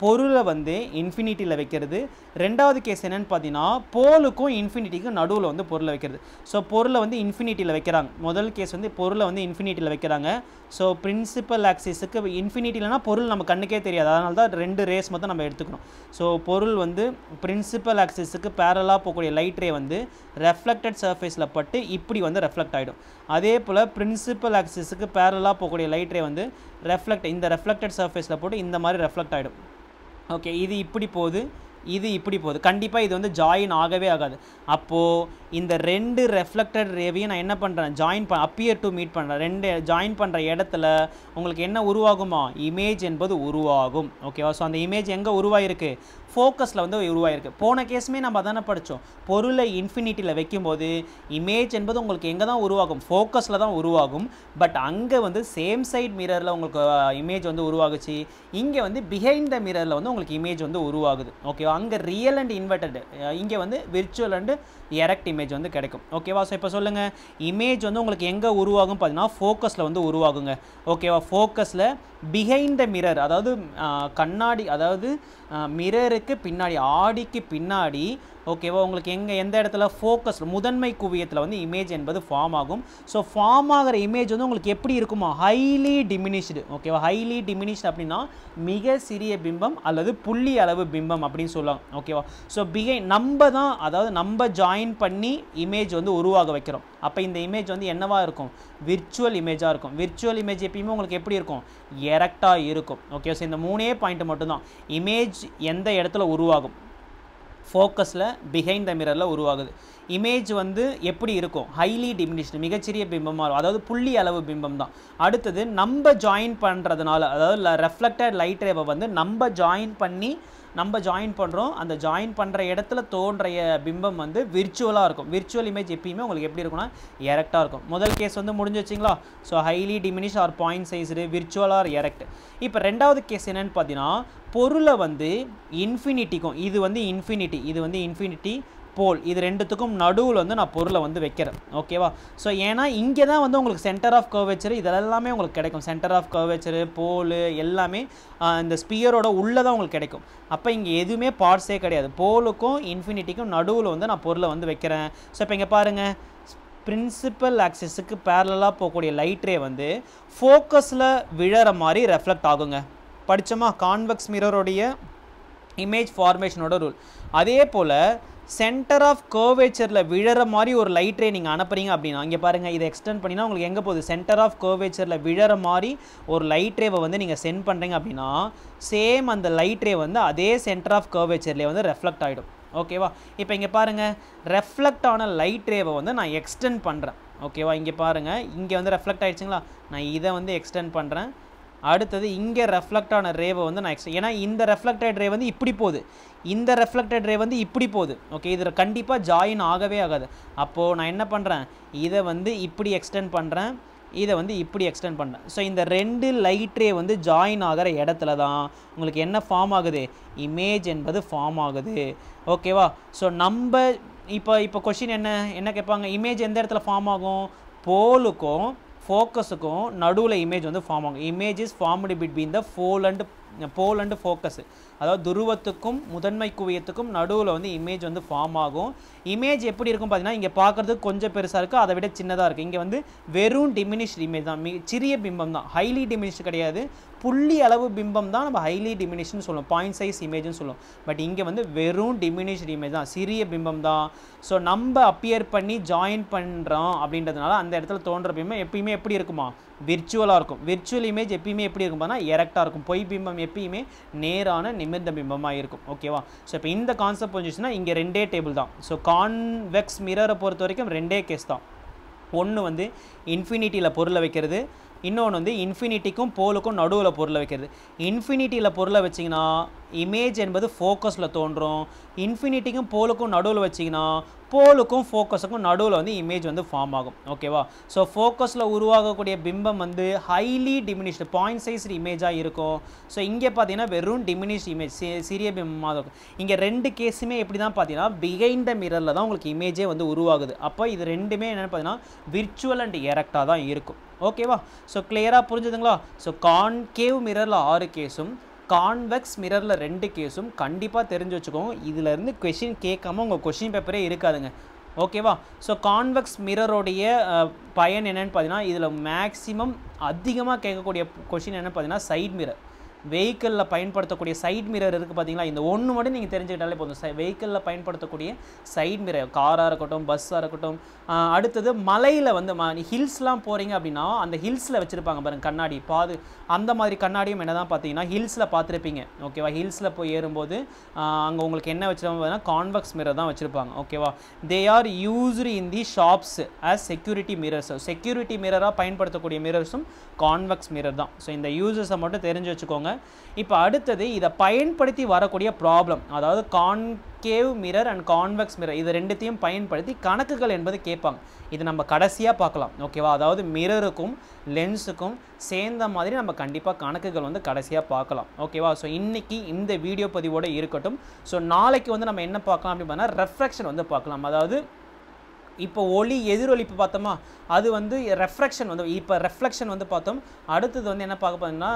பொருளை வந்து இன்ஃபினிட்டியில் வைக்கிறது. ரெண்டாவது கேஸ் என்னென்னு பார்த்தீங்கன்னா போலுக்கும் இன்ஃபினிட்டிக்கும் நடுவில் வந்து பொருளை வைக்கிறது. ஸோ பொருளை வந்து இன்ஃபினிட்டியில் வைக்கிறாங்க. முதல் கேஸ் வந்து பொருளை வந்து இன்ஃபினிட்டியில் வைக்கிறாங்க. ஸோ பிரின்சிபல் ஆக்சிஸுக்கு இன்ஃபினிட்டிலனா பொருள் நம்ம கண்ணுக்கே தெரியாது, அதனால தான் 2 ரேஸ் மட்டும் நம்ம எடுத்துக்கணும். ஸோ பொருள் வந்து பிரின்சிபல் ஆக்சிஸுக்கு பேரலாக போகக்கூடிய லைட் ரே வந்து ரெஃப்ளெக்டட் சர்ஃபேஸில் பட்டு இப்படி வந்து ரெஃப்ளெக்ட் ஆகிடும். அதே போல் பிரின்சிபல் ஆக்சிஸுக்கு பேரலாக போகக்கூடிய லைட் ரே வந்து இந்த ரெஃப்ளெக்டட் சர்ஃபேஸில் போட்டு இந்த மாதிரி ரெஃப்ளெக்ட் ஆகிடும். ஓகே, இது இப்படி போகுது, இது இப்படி போகுது. கண்டிப்பாக இது வந்து ஜாயின் ஆகவே ஆகாது. அப்போது இந்த 2 ரெஃப்ளெக்டட் ரேவையும் நான் என்ன பண்ணுறேன்? அப்பியர் டு மீட் பண்ணுறேன். 2 ஜாயின் பண்ணுற இடத்துல உங்களுக்கு என்ன உருவாகுமா? இமேஜ் என்பது உருவாகும். ஓகேவா? ஸோ அந்த இமேஜ் எங்கே உருவாயிருக்கு? ஃபோக்கஸில் வந்து உருவாயிருக்கு. போன கேஸுமே நம்ம அதானே படித்தோம். பொருளை இன்ஃபினிட்டியில் வைக்கும்போது இமேஜ் என்பது உங்களுக்கு எங்கே தான் உருவாகும்? ஃபோக்கஸில் தான் உருவாகும். பட் அங்கே வந்து சேம் சைட் மிரரில் உங்களுக்கு இமேஜ் வந்து உருவாகுச்சு. இங்கே வந்து பிஹைண்ட் த மிரரில் வந்து உங்களுக்கு இமேஜ் வந்து உருவாகுது. ஓகேவா? அங்கே ரியல் அண்ட் இன்வெர்ட்டட், இங்கே வந்து விர்ச்சுவல் அண்ட் எரெக்ட் இமேஜ் வந்து கிடைக்கும். ஓகேவா? ஸோ இப்போ சொல்லுங்கள், இமேஜ் வந்து உங்களுக்கு எங்கே உருவாகும் பார்த்தீங்கன்னா ஃபோக்கஸில் வந்து உருவாகுங்க. ஓகேவா? ஃபோக்கஸில் பிஹைண்ட் த மிரர், அதாவது கண்ணாடி, அதாவது மிரருக்கு எதுக்கு பின்னாடி ஆடிக்கு பின்னாடி ஓகேவா உங்களுக்கு எந்த இடத்துல ஃபோக்கஸ் முதன்மை குவியத்தில் வந்து இமேஜ் என்பது ஃபார்ம் ஆகும். ஸோ ஃபார்ம் ஆகிற இமேஜ் வந்து உங்களுக்கு எப்படி இருக்குமா, ஹைலி டிமினிஷ்டு. ஓகேவா, ஹைலி டிமினிஷ்டு அப்படின்னா மிக சிறிய பிம்பம் அல்லது புள்ளி அளவு பிம்பம் அப்படின்னு சொல்லுவாங்க. ஓகேவா, ஸோ நம்ம தான் அதாவது நம்ம ஜாயின் பண்ணி இமேஜ் வந்து உருவாக வைக்கிறோம். அப்போ இந்த இமேஜ் வந்து என்னவா இருக்கும், விர்ச்சுவல் இமேஜாக இருக்கும். விர்ச்சுவல் இமேஜ் எப்பயுமே உங்களுக்கு எப்படி இருக்கும், எரெக்டாக இருக்கும். ஓகே, ஸோ இந்த 3 பாயிண்ட் மட்டும்தான். இமேஜ் எந்த இடத்துல உருவாகும், ஃபோக்கஸில் பிஹைண்ட் த மிரரில் உருவாகுது. இமேஜ் வந்து எப்படி இருக்கும், ஹைலி டிமினிஷ்டு, மிகச்சிறிய பிம்பமாக இருக்கும், அதாவது புள்ளி அளவு பிம்பம் தான். அடுத்தது நம்ம ஜாயின் பண்ணுறதுனால, அதாவது ரெஃப்ளெக்டட் லைட் ரேவை வந்து நம்ம ஜாயின் பண்ணுறோம். அந்த ஜாயின் பண்ணுற இடத்துல தோன்றிய பிம்பம் வந்து விர்ச்சுவலாக இருக்கும். விர்ச்சுவல் இமேஜ் எப்பயுமே உங்களுக்கு எப்படி இருக்கும்னா எரெக்டாக இருக்கும். முதல் கேஸ் வந்து முடிஞ்சு வச்சிங்களா. So highly diminish or point sized, virtual or erect. இப்போ ரெண்டாவது கேஸ் என்னென்னு பார்த்தீங்கன்னா, பொருளை வந்து இன்ஃபினிட்டிக்கும், இது வந்து இன்ஃபினிட்டி போல், இது ரெண்டுத்துக்கும் நடுவில் வந்து நான் பொருளை வந்து வைக்கிறேன். ஓகேவா, ஸோ ஏன்னா இங்கே தான் வந்து உங்களுக்கு சென்டர் ஆஃப் கர்வேச்சர் இதெல்லாமே உங்களுக்கு கிடைக்கும். சென்டர் ஆஃப் கர்வேச்சரு, போல் எல்லாமே இந்த ஸ்பியரோட உள்ளே தான் உங்களுக்கு கிடைக்கும். அப்போ இங்கே எதுவுமே பார்ட்ஸே கிடையாது. போலுக்கும் இன்ஃபினிட்டிக்கும் நடுவில் வந்து நான் பொருளை வந்து வைக்கிறேன். ஸோ இப்போ இங்கே பாருங்கள், பிரின்சிபல் ஆக்சிஸுக்கு பேரலாக போகக்கூடிய லைட் ரே வந்து ஃபோக்கஸில் விழற மாதிரி ரெஃப்ளெக்ட் ஆகுங்க. படித்தோமா கான்வெக்ஸ் மிரருடைய இமேஜ் ஃபார்மேஷனோட ரூல். அதே போல் சென்டர் ஆஃப் கர்வேச்சரில் விழற மாதிரி ஒரு லைட் ரே நீங்கள் அனுப்புறீங்க அப்படின்னா, இங்கே பாருங்கள், இதை எக்ஸ்டெண்ட் பண்ணினா உங்களுக்கு எங்கே போகுது, சென்டர் ஆஃப் கர்வேச்சரில் விழற மாதிரி ஒரு லைட் ரேவை வந்து நீங்கள் சென்ட் பண்ணுறீங்க அப்படின்னா, சேம் அந்த லைட் ரே வந்து அதே சென்டர் ஆஃப் கர்வேச்சர்லேயே வந்து ரெஃப்ளெக்ட் ஆகிடும். ஓகேவா, இப்போ இங்கே பாருங்கள், ரெஃப்ளெக்ட் ஆன லைட் ரேவை வந்து நான் எக்ஸ்டெண்ட் பண்ணுறேன். ஓகேவா, இங்கே பாருங்கள், இங்கே வந்து ரெஃப்ளெக்ட் ஆகிடுச்சிங்களா, நான் இதை வந்து எக்ஸ்டெண்ட் பண்ணுறேன். அடுத்தது இங்கே ரெஃப்ளெக்ட் ஆன ரேவை வந்து நான் ஏன்னா இந்த ரெஃப்ளெக்டட் ரே வந்து இப்படி போகுது, இந்த ரெஃப்ளெக்டட் ரே வந்து இப்படி போகுது. ஓகே, இதில் கண்டிப்பாக ஜாயின் ஆகவே ஆகாது. அப்போது நான் என்ன பண்ணுறேன், இதை வந்து இப்படி எக்ஸ்டெண்ட் பண்ணுறேன், இதை வந்து இப்படி எக்ஸ்டெண்ட் பண்ணுறேன். ஸோ இந்த ரெண்டு லைட் ரே வந்து ஜாயின் ஆகிற இடத்துல தான் உங்களுக்கு என்ன ஃபார்ம் ஆகுது, இமேஜ் என்பது ஃபார்ம் ஆகுது. ஓகேவா, ஸோ நம்ம இப்போ கொஷின் என்ன கேட்பாங்க, இமேஜ் எந்த இடத்துல ஃபார்ம் ஆகும், போலுக்கும் ஃபோக்கஸுக்கும் நடுவில் இமேஜ் வந்து ஃபார்ம் ஆகும். Image is formed between the pole and focus, அதாவது துருவத்துக்கும் முதன்மை குவியத்துக்கும் நடுவில் வந்து இமேஜ் வந்து ஃபார்ம் ஆகும். இமேஜ் எப்படி இருக்கும் பார்த்தீங்கன்னா, இங்கே பார்க்குறதுக்கு கொஞ்சம் பெருசாக இருக்குது, அதை விட சின்னதாக இருக்குது. இங்கே வந்து வெறும் டிமினிஷ்ட் இமேஜ் தான், சிறிய பிம்பம் தான், ஹைலி டிமினிஷ்ட் கிடையாது. புள்ளி அளவு பிம்பம் தான் நம்ம ஹைலி டிமினிஷ்னு சொல்லுவோம், பாயிண்ட் சைஸ் இமேஜ்னு சொல்லுவோம். பட் இங்கே வந்து வெறும் டிமினிஷ்ட் இமேஜ் தான், சிறிய பிம்பம் தான். ஸோ நம்ம அப்பியர் பண்ணி ஜாயின் பண்ணுறோம் அப்படின்றதுனால அந்த இடத்துல தோன்ற பிம்பம் எப்பயுமே எப்படி இருக்குமா, விர்ச்சுவலாக இருக்கும். விர்ச்சுவல் இமேஜ் எப்பயுமே எப்படி இருக்கும் பார்த்தா எரெக்டாக இருக்கும். பொய் பிம்பம் எப்பயுமே நேரான நிமிர்ந்த பிம்பமாக இருக்கும். ஓகேவா, ஸோ இப்போ இந்த கான்செப்ட் புரிஞ்சிச்சுன்னா இங்கே ரெண்டே டேபிள் தான். ஸோ கான்வெக்ஸ் மிரரை பொறுத்த வரைக்கும் ரெண்டே கேஸ் தான். ஒன்று வந்து இன்ஃபினிட்டியில் பொருளை வைக்கிறது, இன்னொன்று வந்து இன்ஃபினிட்டிக்கும் போலுக்கும் நடுவில் பொருளை வைக்கிறது. இன்ஃபினிட்டியில் பொருளை வச்சிங்கன்னா இமேஜ் என்பது ஃபோக்கஸில் தோன்றும். இன்ஃபினிட்டிக்கும் போலுக்கும் நடுவில் வச்சிங்கன்னா போலுக்கும் ஃபோக்கஸுக்கும் நடுவில் வந்து இமேஜ் வந்து ஃபார்ம் ஆகும். ஓகேவா, ஸோ ஃபோக்கஸில் உருவாகக்கூடிய பிம்பம் வந்து ஹைலி டிமினிஷ்டு பாயிண்ட் சைஸ்டு இமேஜாக இருக்கும். ஸோ இங்கே பார்த்தீங்கன்னா வெறும் டிமினிஷ்ட் இமேஜ், சிறிய பிம்பமாக இருக்கும். இங்கே ரெண்டு கேஸுமே எப்படி தான் பார்த்தீங்கன்னா பிஹைண்ட் த மிரரில் தான் உங்களுக்கு இமேஜே வந்து உருவாகுது. அப்போ இது ரெண்டுமே என்னென்னு பார்த்தீங்கன்னா விர்ச்சுவல் அண்ட் எரெக்டாக தான் இருக்கும். ஓகேவா, ஸோ கிளியராக புரிஞ்சுதுங்களா. ஸோ கான்கேவ் மிரரில் 6 கேஸும் கான்வெக்ஸ் மிரரில் 2 கேஸும் கண்டிப்பாக தெரிஞ்சு வச்சுக்கோங்க. இதிலேருந்து கொஷின் கேட்காம உங்கள் கொஷின் பேப்பரே இருக்காதுங்க. ஓகேவா, ஸோ கான்வெக்ஸ் மிரரோடைய பயன் என்னென்னு பார்த்தீங்கன்னா, இதில் மேக்ஸிமம் அதிகமாக கேட்கக்கூடிய கொஷின் என்னென்னு பார்த்தீங்கன்னா சைட் மிரர். வெஹிக்கிளில் பயன்படுத்தக்கூடிய சைட் மிரர் இருக்குது பார்த்தீங்களா, இந்த ஒன்று மட்டும் நீங்கள் தெரிஞ்சுக்கிட்டாலே போதும். வெஹிக்கிளில் பயன்படுத்தக்கூடிய சைட் மிரர், காராக இருக்கட்டும், பஸ்ஸாக இருக்கட்டும். அடுத்தது மலையில் வந்து ஹில்ஸ்லாம் போகிறீங்க அப்படின்னா அந்த ஹில்ஸில் வச்சுருப்பாங்க பாருங்கள் கண்ணாடி, அந்த மாதிரி கண்ணாடியும் என்ன தான் பார்த்தீங்கன்னா ஹில்ஸில் பார்த்துருப்பீங்க. ஓகேவா, ஹில்ஸில் போய் ஏறும்போது அங்கே உங்களுக்கு என்ன வச்சுருப்பாங்க பார்த்தீங்கன்னா கான்வெக்ஸ் மிரர் தான் வச்சுருப்பாங்க. ஓகேவா, they are used in the shops as security mirrors. Security மிரராக பயன்படுத்தக்கூடிய மிரர்ஸும் கான்வெக்ஸ் மிரர் தான். ஸோ இந்த யூசஸை மட்டும் தெரிஞ்சு வச்சுக்கோங்க. இப்போ அடுத்தது இதை பயன்படுத்தி வரக்கூடிய ப்ராப்ளம், அதாவது concave mirror and convex mirror இது ரெண்டுத்தையும் பயன்படுத்தி கணக்குகள் என்பது கேட்பாங்க. இது நம்ம கடைசியாக பார்க்கலாம். ஓகேவா, அதாவது மிரருக்கும் லென்ஸுக்கும் சேர்ந்த மாதிரி நம்ம கண்டிப்பாக கணக்குகள் வந்து கடைசியாக பார்க்கலாம். ஓகேவா, ஸோ இன்றைக்கி இந்த வீடியோ பதிவோடு இருக்கட்டும். ஸோ நாளைக்கு வந்து நம்ம என்ன பார்க்கலாம் அப்படின்னு பார்த்தா ரெஃப்ராக்ஷன் வந்து பார்க்கலாம். அதாவது இப்போ ஒளி எதிரொலிப்பு பார்த்தோமா, அது வந்து ரெஃப்ராக்ஷன் வந்து, இப்போ ரெஃப்ளெக்ஷன் வந்து பார்த்தோம். அடுத்தது வந்து என்ன பார்க்க போகிறோம்னா,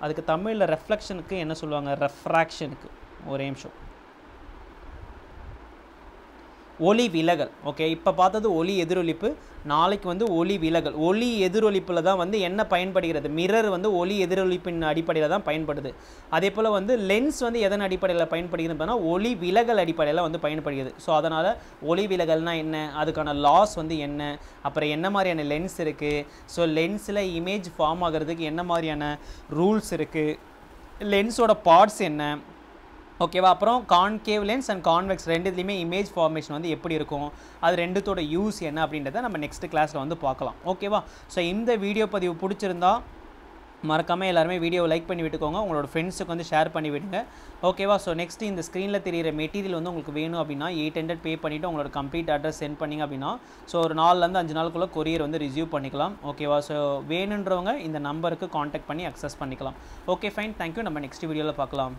அதுக்கு தமிழில் ரெஃப்ளெக்ஷனுக்கு என்ன சொல்லுவாங்க, ரெஃப்ராக்ஷனுக்கு. ஒரே நிமிஷம். ஒளி விலகல். ஓகே, இப்போ பார்த்தது ஒளி எதிரொலிப்பு, நாளைக்கு வந்து ஒளி விலகல். ஒளி எதிரொலிப்பில் தான் வந்து என்ன பயன்படுகிறது, மிரர் வந்து ஒளி எதிரொலிப்பின் அடிப்படையில் தான் பயன்படுது. அதே போல் வந்து லென்ஸ் வந்து எதன் அடிப்படையில் பயன்படுகிறது பார்த்தா ஒளி விலகல் அடிப்படையில் வந்து பயன்படுகிறது. ஸோ அதனால் ஒளி விலகல்னால் என்ன, அதுக்கான லாஸ் வந்து என்ன, அப்புறம் என்ன மாதிரியான லென்ஸ் இருக்குது, ஸோ லென்ஸில் இமேஜ் ஃபார்ம் ஆகிறதுக்கு என்ன மாதிரியான ரூல்ஸ் இருக்குது, லென்ஸோட பார்ட்ஸ் என்ன, ஓகேவா, அப்புறம் கான்கேவ் லென்ஸ் அண்ட் கான்வெக்ஸ் ரெண்டுத்துலேயுமே இமேஜ் ஃபார்மேஷன் வந்து எப்படி இருக்கும், அது ரெண்டுத்தோட யூஸ் என்ன அப்படின்றத நம்ம நெக்ஸ்ட் கிளாஸில் வந்து பார்க்கலாம். ஓகேவா. ஸோ இந்த வீடியோ பதிவு பிடிச்சிருந்தா மறக்காமல் எல்லாருமே வீடியோவை லைக் பண்ணி விட்டுக்கோங்க, உங்களோட ஃப்ரெண்ட்ஸுக்கு வந்து ஷேர் பண்ணி விடுங்க. ஓகேவா. ஸோ நெக்ஸ்ட் இந்த ஸ்க்ரீனில் தெரியிற மெட்டீரியல் வந்து உங்களுக்கு வேணும் அப்படின்னா 800 பே பண்ணிவிட்டு உங்களோட கம்ப்ளீட் அட்ரஸ் சென்ட் பண்ணிங்க அப்படின்னா ஸோ ஒரு 4லேருந்து 5 நாளுக்குள்ளே கொரியர் வந்து ரிசீவ் பண்ணிக்கலாம். ஓகேவா. ஸோ வேணுன்றவங்க இந்த நம்பருக்கு காண்டாக்ட் பண்ணி அக்சஸ் பண்ணிக்கலாம். Okay fine, thank you. நம்ம நெக்ஸ்ட் வீடியோவில் பார்க்கலாம்.